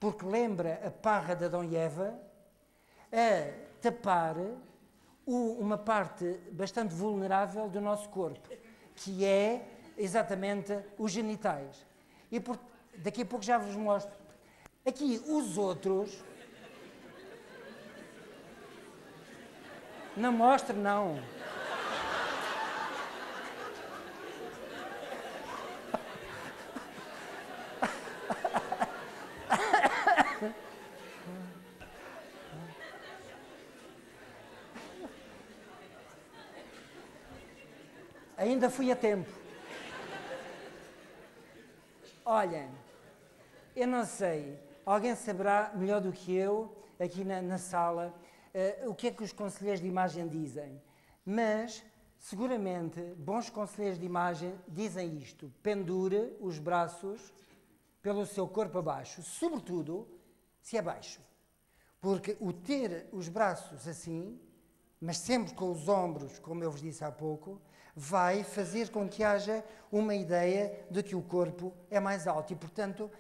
porque lembra a parra de Adão e Eva, a tapar uma parte bastante vulnerável do nosso corpo, que é exatamente os genitais. E daqui a pouco já vos mostro. Aqui os outros... Não mostro, não. Ainda fui a tempo. Olhem, eu não sei, alguém saberá melhor do que eu, aqui na sala, o que é que os conselheiros de imagem dizem. Mas, seguramente, bons conselheiros de imagem dizem isto: pendure os braços pelo seu corpo abaixo, sobretudo se é baixo. Porque o ter os braços assim, mas sempre com os ombros, como eu vos disse há pouco, vai fazer com que haja uma ideia de que o corpo é mais alto e, portanto,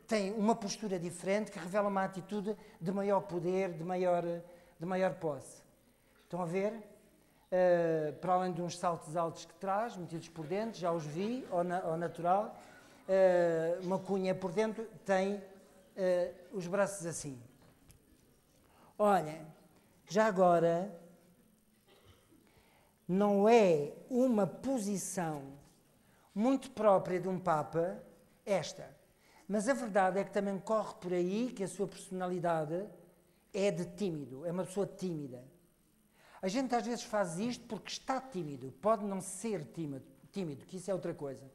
tem uma postura diferente que revela uma atitude de maior poder, de maior posse. Estão a ver? Para além de uns saltos altos que traz, metidos por dentro, já os vi, ao natural, uma cunha por dentro, tem os braços assim. Olhem, já agora... não é uma posição muito própria de um Papa, esta. Mas a verdade é que também corre por aí que a sua personalidade é de tímido, é uma pessoa tímida. A gente às vezes faz isto porque está tímido, pode não ser tímido, que isso é outra coisa.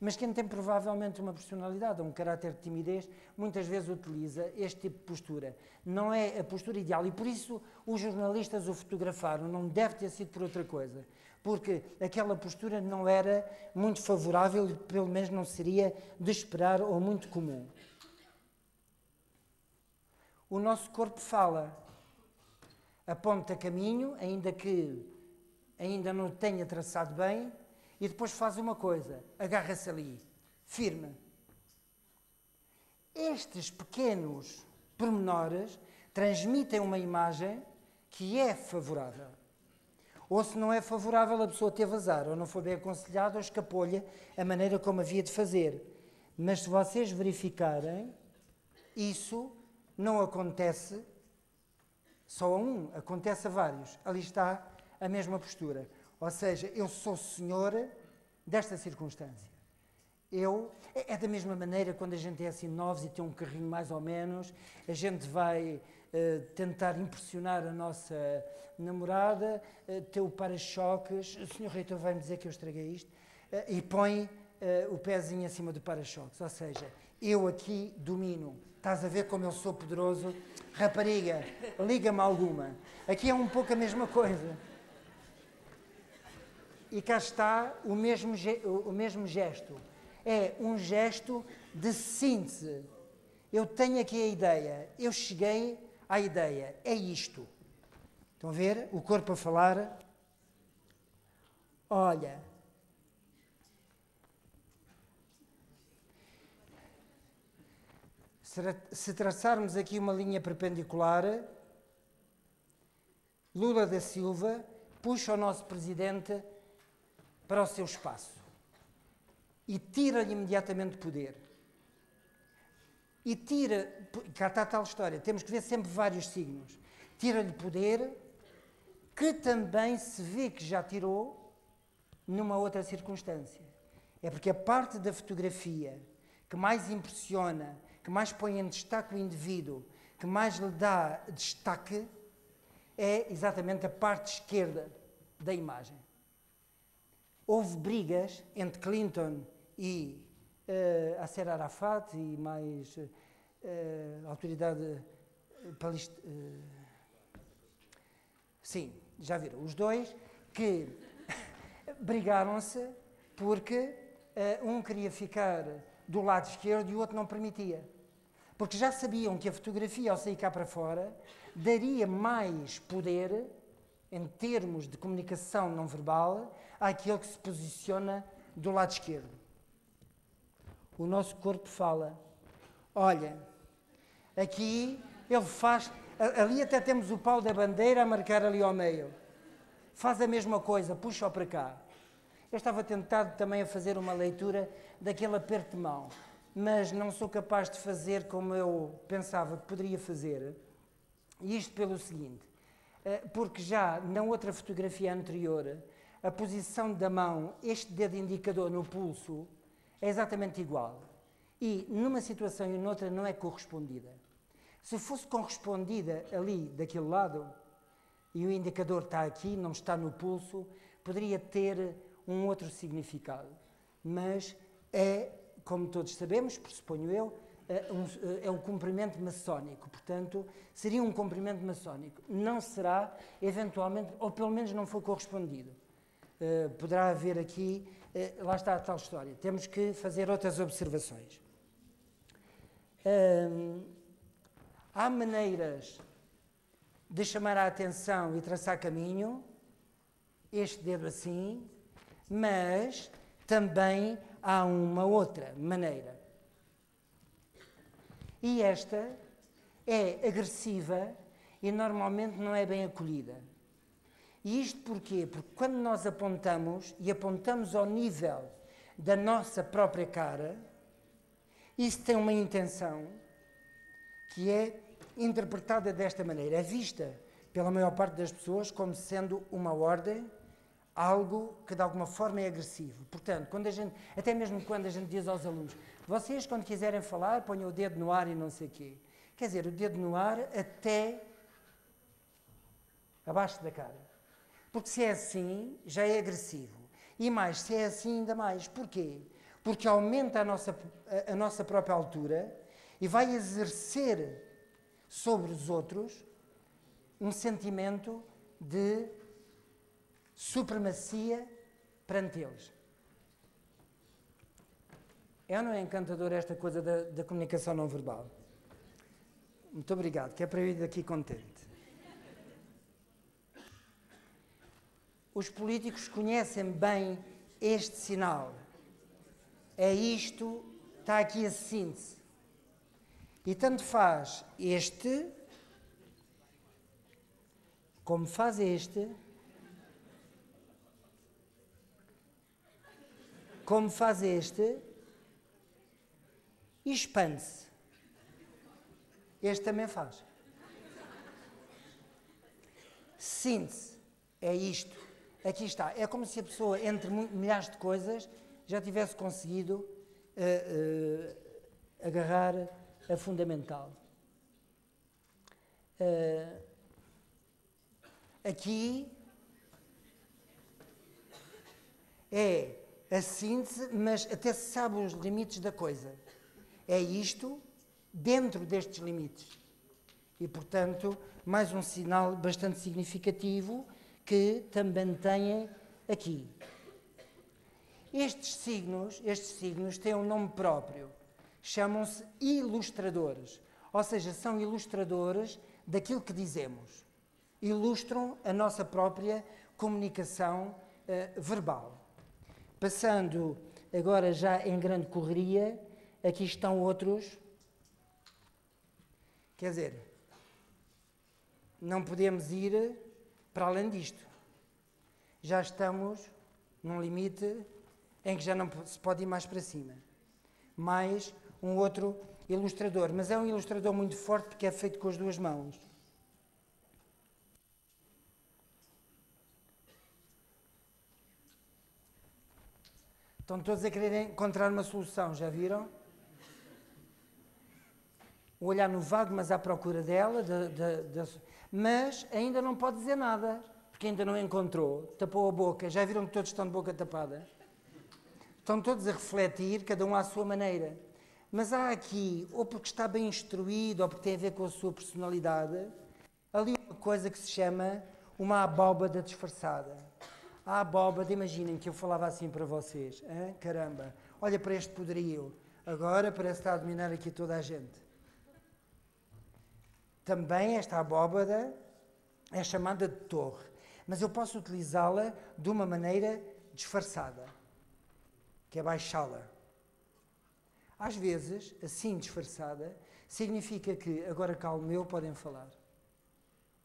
Mas quem tem provavelmente uma personalidade ou um caráter de timidez, muitas vezes utiliza este tipo de postura. Não é a postura ideal e por isso os jornalistas o fotografaram, não deve ter sido por outra coisa. Porque aquela postura não era muito favorável e pelo menos não seria de esperar ou muito comum. O nosso corpo fala, aponta caminho, ainda que ainda não tenha traçado bem, e depois faz uma coisa, agarra-se ali, firme. Estes pequenos pormenores transmitem uma imagem que é favorável. Ou se não é favorável, a pessoa teve azar, ou não foi bem aconselhada, ou escapou-lhe a maneira como havia de fazer. Mas se vocês verificarem, isso não acontece só a um, acontece a vários. Ali está a mesma postura. Ou seja, eu sou senhor desta circunstância. É da mesma maneira quando a gente é assim novos e tem um carrinho mais ou menos, a gente vai tentar impressionar a nossa namorada, ter o para-choques, o senhor reitor vai-me dizer que eu estraguei isto, e põe o pezinho acima do para-choques. Ou seja, eu aqui domino. Estás a ver como eu sou poderoso? Rapariga, liga-me alguma. Aqui é um pouco a mesma coisa. E cá está o mesmo gesto. É um gesto de síntese. Eu tenho aqui a ideia, eu cheguei à ideia, é isto. Estão a ver? O corpo a falar. Olha. Se traçarmos aqui uma linha perpendicular, Lula da Silva puxa o nosso presidente para o seu espaço. e tira-lhe imediatamente poder. E tira, cá está a tal história, temos que ver sempre vários signos. Tira-lhe poder, que também se vê que já tirou numa outra circunstância. É porque a parte da fotografia que mais impressiona, que mais põe em destaque o indivíduo, que mais lhe dá destaque, é exatamente a parte esquerda da imagem. Houve brigas entre Clinton e Yasser Arafat e mais a autoridade palestina. Sim, já viram, os dois que brigaram-se porque um queria ficar do lado esquerdo e o outro não permitia. Porque já sabiam que a fotografia, ao sair cá para fora, daria mais poder, em termos de comunicação não verbal, àquele que se posiciona do lado esquerdo. O nosso corpo fala. Olha, aqui ele faz... Ali até temos o pau da bandeira a marcar ali ao meio. Faz a mesma coisa, puxa-o para cá. Eu estava tentado também a fazer uma leitura daquele aperto de mão, mas não sou capaz de fazer como eu pensava que poderia fazer. E isto pelo seguinte, porque já na outra fotografia anterior, a posição da mão, este dedo indicador no pulso, é exatamente igual. E numa situação e noutra não é correspondida. Se fosse correspondida ali, daquele lado, e o indicador está aqui, não está no pulso, poderia ter um outro significado. Mas é, como todos sabemos, pressuponho eu, é um comprimento maçónico. Portanto, seria um comprimento maçónico. Não será, eventualmente, ou pelo menos não foi correspondido. Poderá haver aqui, lá está a tal história. Temos que fazer outras observações. Há maneiras de chamar a atenção e traçar caminho, este dedo assim, mas também há uma outra maneira. E esta é agressiva e normalmente não é bem acolhida. E isto porquê? Porque quando nós apontamos, e apontamos ao nível da nossa própria cara, isso tem uma intenção que é interpretada desta maneira. É vista pela maior parte das pessoas como sendo uma ordem, algo que de alguma forma é agressivo. Portanto, quando a gente, até mesmo quando a gente diz aos alunos, vocês quando quiserem falar, ponham o dedo no ar e não sei o quê. Quer dizer, o dedo no ar até abaixo da cara. Porque se é assim, já é agressivo. E mais, se é assim, ainda mais. Porquê? Porque aumenta a nossa própria altura e vai exercer sobre os outros um sentimento de supremacia perante eles. É ou não é encantador esta coisa da comunicação não verbal? Muito obrigado, que é para eu ir daqui contente. Os políticos conhecem bem este sinal. É isto, está aqui a síntese. E tanto faz este, como faz este, como faz este, e expande-se. Este também faz. Síntese. É isto. Aqui está. É como se a pessoa, entre milhares de coisas, já tivesse conseguido agarrar a fundamental. Aqui é a síntese, mas até se sabe os limites da coisa. É isto dentro destes limites. E, portanto, mais um sinal bastante significativo que também têm aqui. Estes signos têm um nome próprio. Chamam-se ilustradores. Ou seja, são ilustradores daquilo que dizemos. Ilustram a nossa própria comunicação verbal. Passando agora já em grande correria, aqui estão outros. Quer dizer, não podemos ir para além disto. Já estamos num limite em que já não se pode ir mais para cima. Mais um outro ilustrador, mas é um ilustrador muito forte porque é feito com as duas mãos. Estão todos a querer encontrar uma solução, já viram? O olhar no vago, mas à procura dela, mas ainda não pode dizer nada, porque ainda não encontrou, tapou a boca. Já viram que todos estão de boca tapada? Estão todos a refletir, cada um à sua maneira. Mas há aqui, ou porque está bem instruído, ou porque tem a ver com a sua personalidade, ali uma coisa que se chama uma abóbada disfarçada. A abóbada, imaginem que eu falava assim para vocês, hein? Caramba, olha para este poderio, agora parece estar a dominar aqui toda a gente. Também esta abóbada é chamada de torre, mas eu posso utilizá-la de uma maneira disfarçada, que é baixá-la. Às vezes, assim disfarçada, significa que agora calmo eu, podem falar.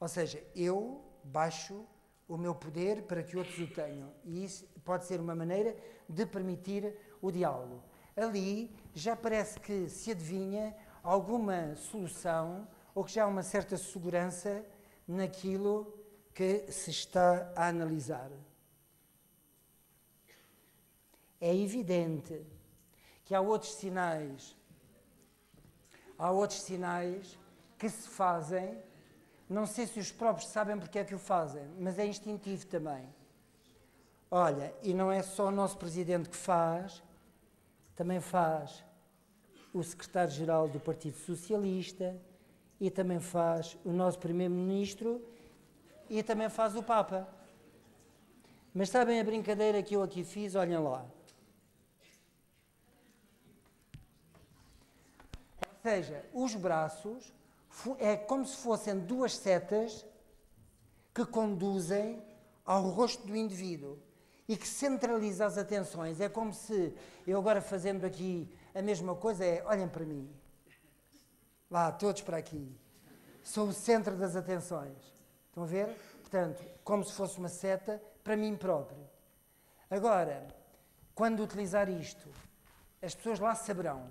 Ou seja, eu baixo o meu poder para que outros o tenham. E isso pode ser uma maneira de permitir o diálogo. Ali já parece que se adivinha alguma solução ou que já há uma certa segurança naquilo que se está a analisar. É evidente que há outros sinais que se fazem. Não sei se os próprios sabem porque é que o fazem, mas é instintivo também. Olha, e não é só o nosso presidente que faz, também faz o secretário-geral do Partido Socialista, e também faz o nosso primeiro-ministro, e também faz o Papa. Mas sabem a brincadeira que eu aqui fiz? Olhem lá. Ou seja, os braços é como se fossem duas setas que conduzem ao rosto do indivíduo e que centraliza as atenções. É como se, eu agora fazendo aqui a mesma coisa, olhem para mim. Lá, todos para aqui. Sou o centro das atenções. Estão a ver? Portanto, como se fosse uma seta para mim próprio. Agora, quando utilizar isto, as pessoas lá saberão.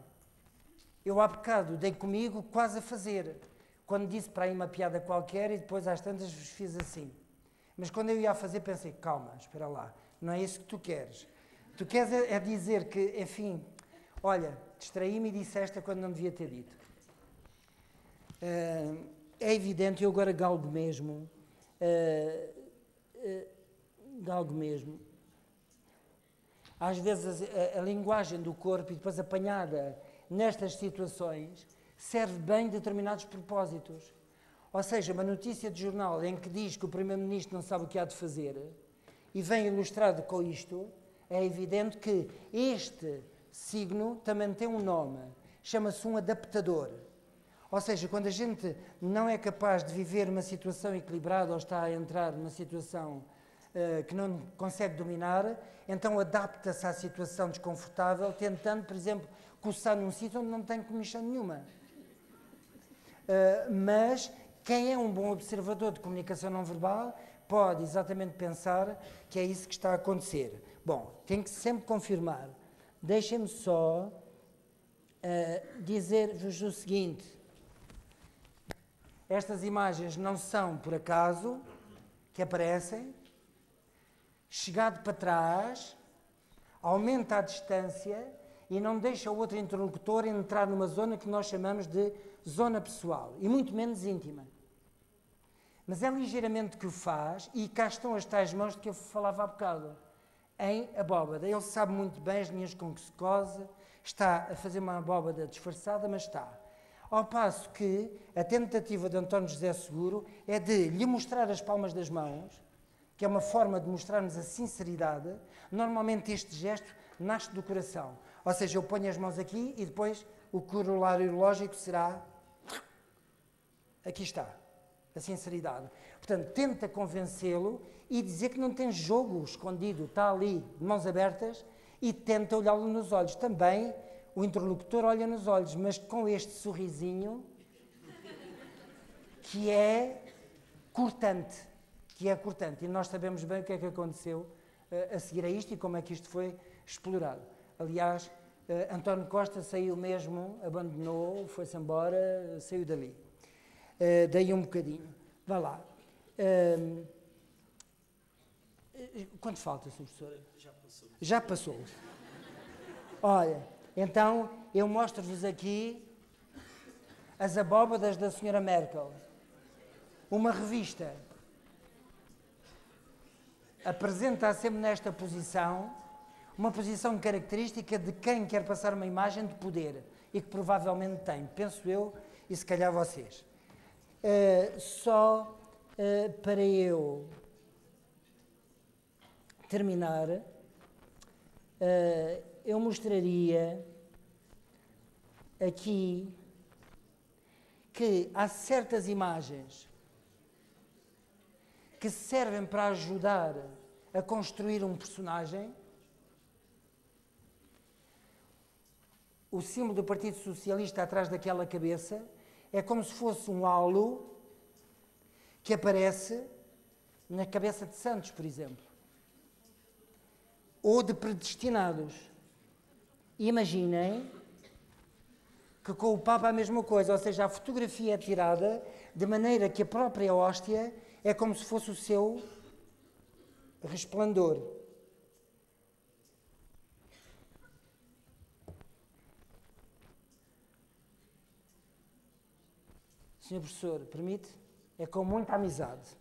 Eu há bocado dei comigo quase a fazer. Quando disse para aí uma piada qualquer e depois às tantas vos fiz assim. Mas quando eu ia a fazer pensei, calma, espera lá, não é isso que tu queres. Tu queres é dizer que, enfim, olha, distraí-me e disse esta quando não devia ter dito. É evidente, eu agora galgo mesmo. Às vezes a linguagem do corpo e depois apanhada nestas situações serve bem determinados propósitos. Ou seja, uma notícia de jornal em que diz que o Primeiro-Ministro não sabe o que há de fazer e vem ilustrado com isto, é evidente que este signo também tem um nome, chama-se um adaptador. Ou seja, quando a gente não é capaz de viver uma situação equilibrada ou está a entrar numa situação que não consegue dominar, então adapta-se à situação desconfortável, tentando, por exemplo, coçar num sítio onde não tem comichão nenhuma. Mas quem é um bom observador de comunicação não verbal pode exatamente pensar que é isso que está a acontecer. Bom, tem que sempre confirmar. Deixem-me só dizer-vos o seguinte. Estas imagens não são por acaso que aparecem. Chegado para trás, aumenta a distância e não deixa o outro interlocutor entrar numa zona que nós chamamos de zona pessoal, e muito menos íntima. Mas é ligeiramente que o faz, e cá estão as tais mãos de que eu falava há bocado, em abóbada. Ele sabe muito bem as linhas com que se cose, está a fazer uma abóbada disfarçada, mas está. Ao passo que a tentativa de António José Seguro é de lhe mostrar as palmas das mãos, que é uma forma de mostrarmos a sinceridade. Normalmente este gesto nasce do coração. Ou seja, eu ponho as mãos aqui e depois o corolário lógico será... Aqui está, a sinceridade. Portanto, tenta convencê-lo e dizer que não tem jogo escondido, está ali, de mãos abertas, e tenta olhá-lo nos olhos. Também o interlocutor olha nos olhos, mas com este sorrisinho que é cortante. E nós sabemos bem o que é que aconteceu a seguir a isto e como é que isto foi explorado. Aliás, António Costa saiu mesmo, abandonou, foi-se embora, saiu dali. Daí um bocadinho. Vá lá. Quanto falta, Sr. Professor? Já passou. Já passou. Olha, então eu mostro-vos aqui as abóbadas da Sra. Merkel. Uma revista apresenta sempre nesta posição, uma posição característica de quem quer passar uma imagem de poder e que provavelmente tem, penso eu, e se calhar vocês. Para eu terminar, eu mostraria aqui que há certas imagens que servem para ajudar a construir um personagem. O símbolo do Partido Socialista atrás daquela cabeça é como se fosse um halo que aparece na cabeça de santos, por exemplo, ou de predestinados. Imaginem que com o Papa a mesma coisa, ou seja, a fotografia é tirada de maneira que a própria hóstia é como se fosse o seu resplendor. Senhor Professor, permite? É com muita amizade.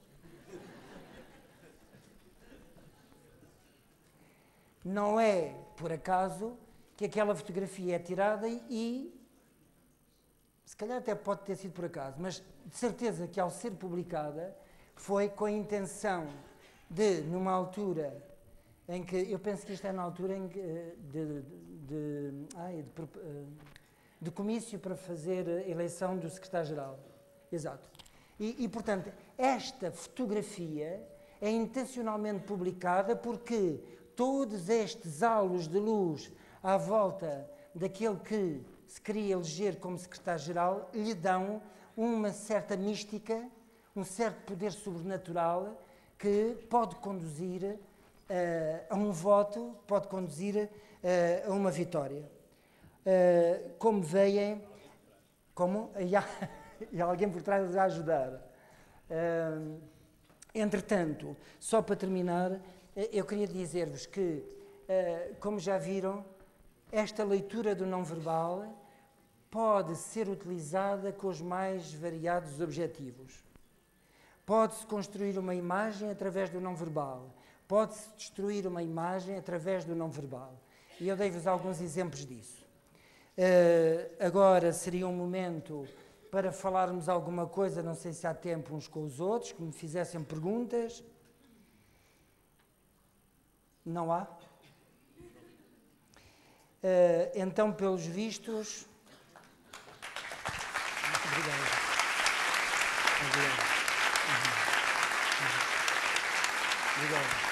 Não é, por acaso, que aquela fotografia é tirada e se calhar até pode ter sido por acaso, mas de certeza que ao ser publicada foi com a intenção de, numa altura em que, eu penso que isto é na altura em que, de comício para fazer a eleição do secretário-geral. Exato. E, portanto, esta fotografia é intencionalmente publicada porque todos estes halos de luz à volta daquele que se queria eleger como secretário-geral lhe dão uma certa mística, um certo poder sobrenatural que pode conduzir a um voto, pode conduzir a uma vitória. Como veem, e alguém por trás a ajudar. Entretanto, só para terminar, eu queria dizer-vos que, como já viram, esta leitura do não-verbal pode ser utilizada com os mais variados objetivos. Pode-se construir uma imagem através do não-verbal. Pode-se destruir uma imagem através do não-verbal. E eu dei-vos alguns exemplos disso. Agora seria um momento para falarmos alguma coisa, não sei se há tempo uns com os outros, que me fizessem perguntas. Não há? Então, pelos vistos... Muito obrigado. Obrigado. Obrigado.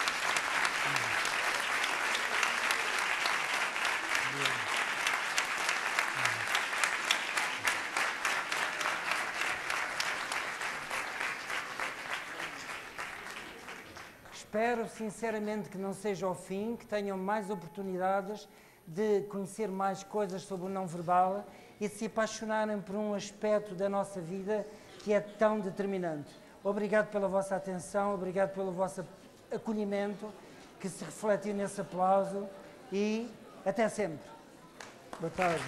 Espero sinceramente que não seja o fim, que tenham mais oportunidades de conhecer mais coisas sobre o não-verbal e de se apaixonarem por um aspecto da nossa vida que é tão determinante. Obrigado pela vossa atenção, obrigado pelo vosso acolhimento, que se refletiu nesse aplauso e até sempre. Boa tarde.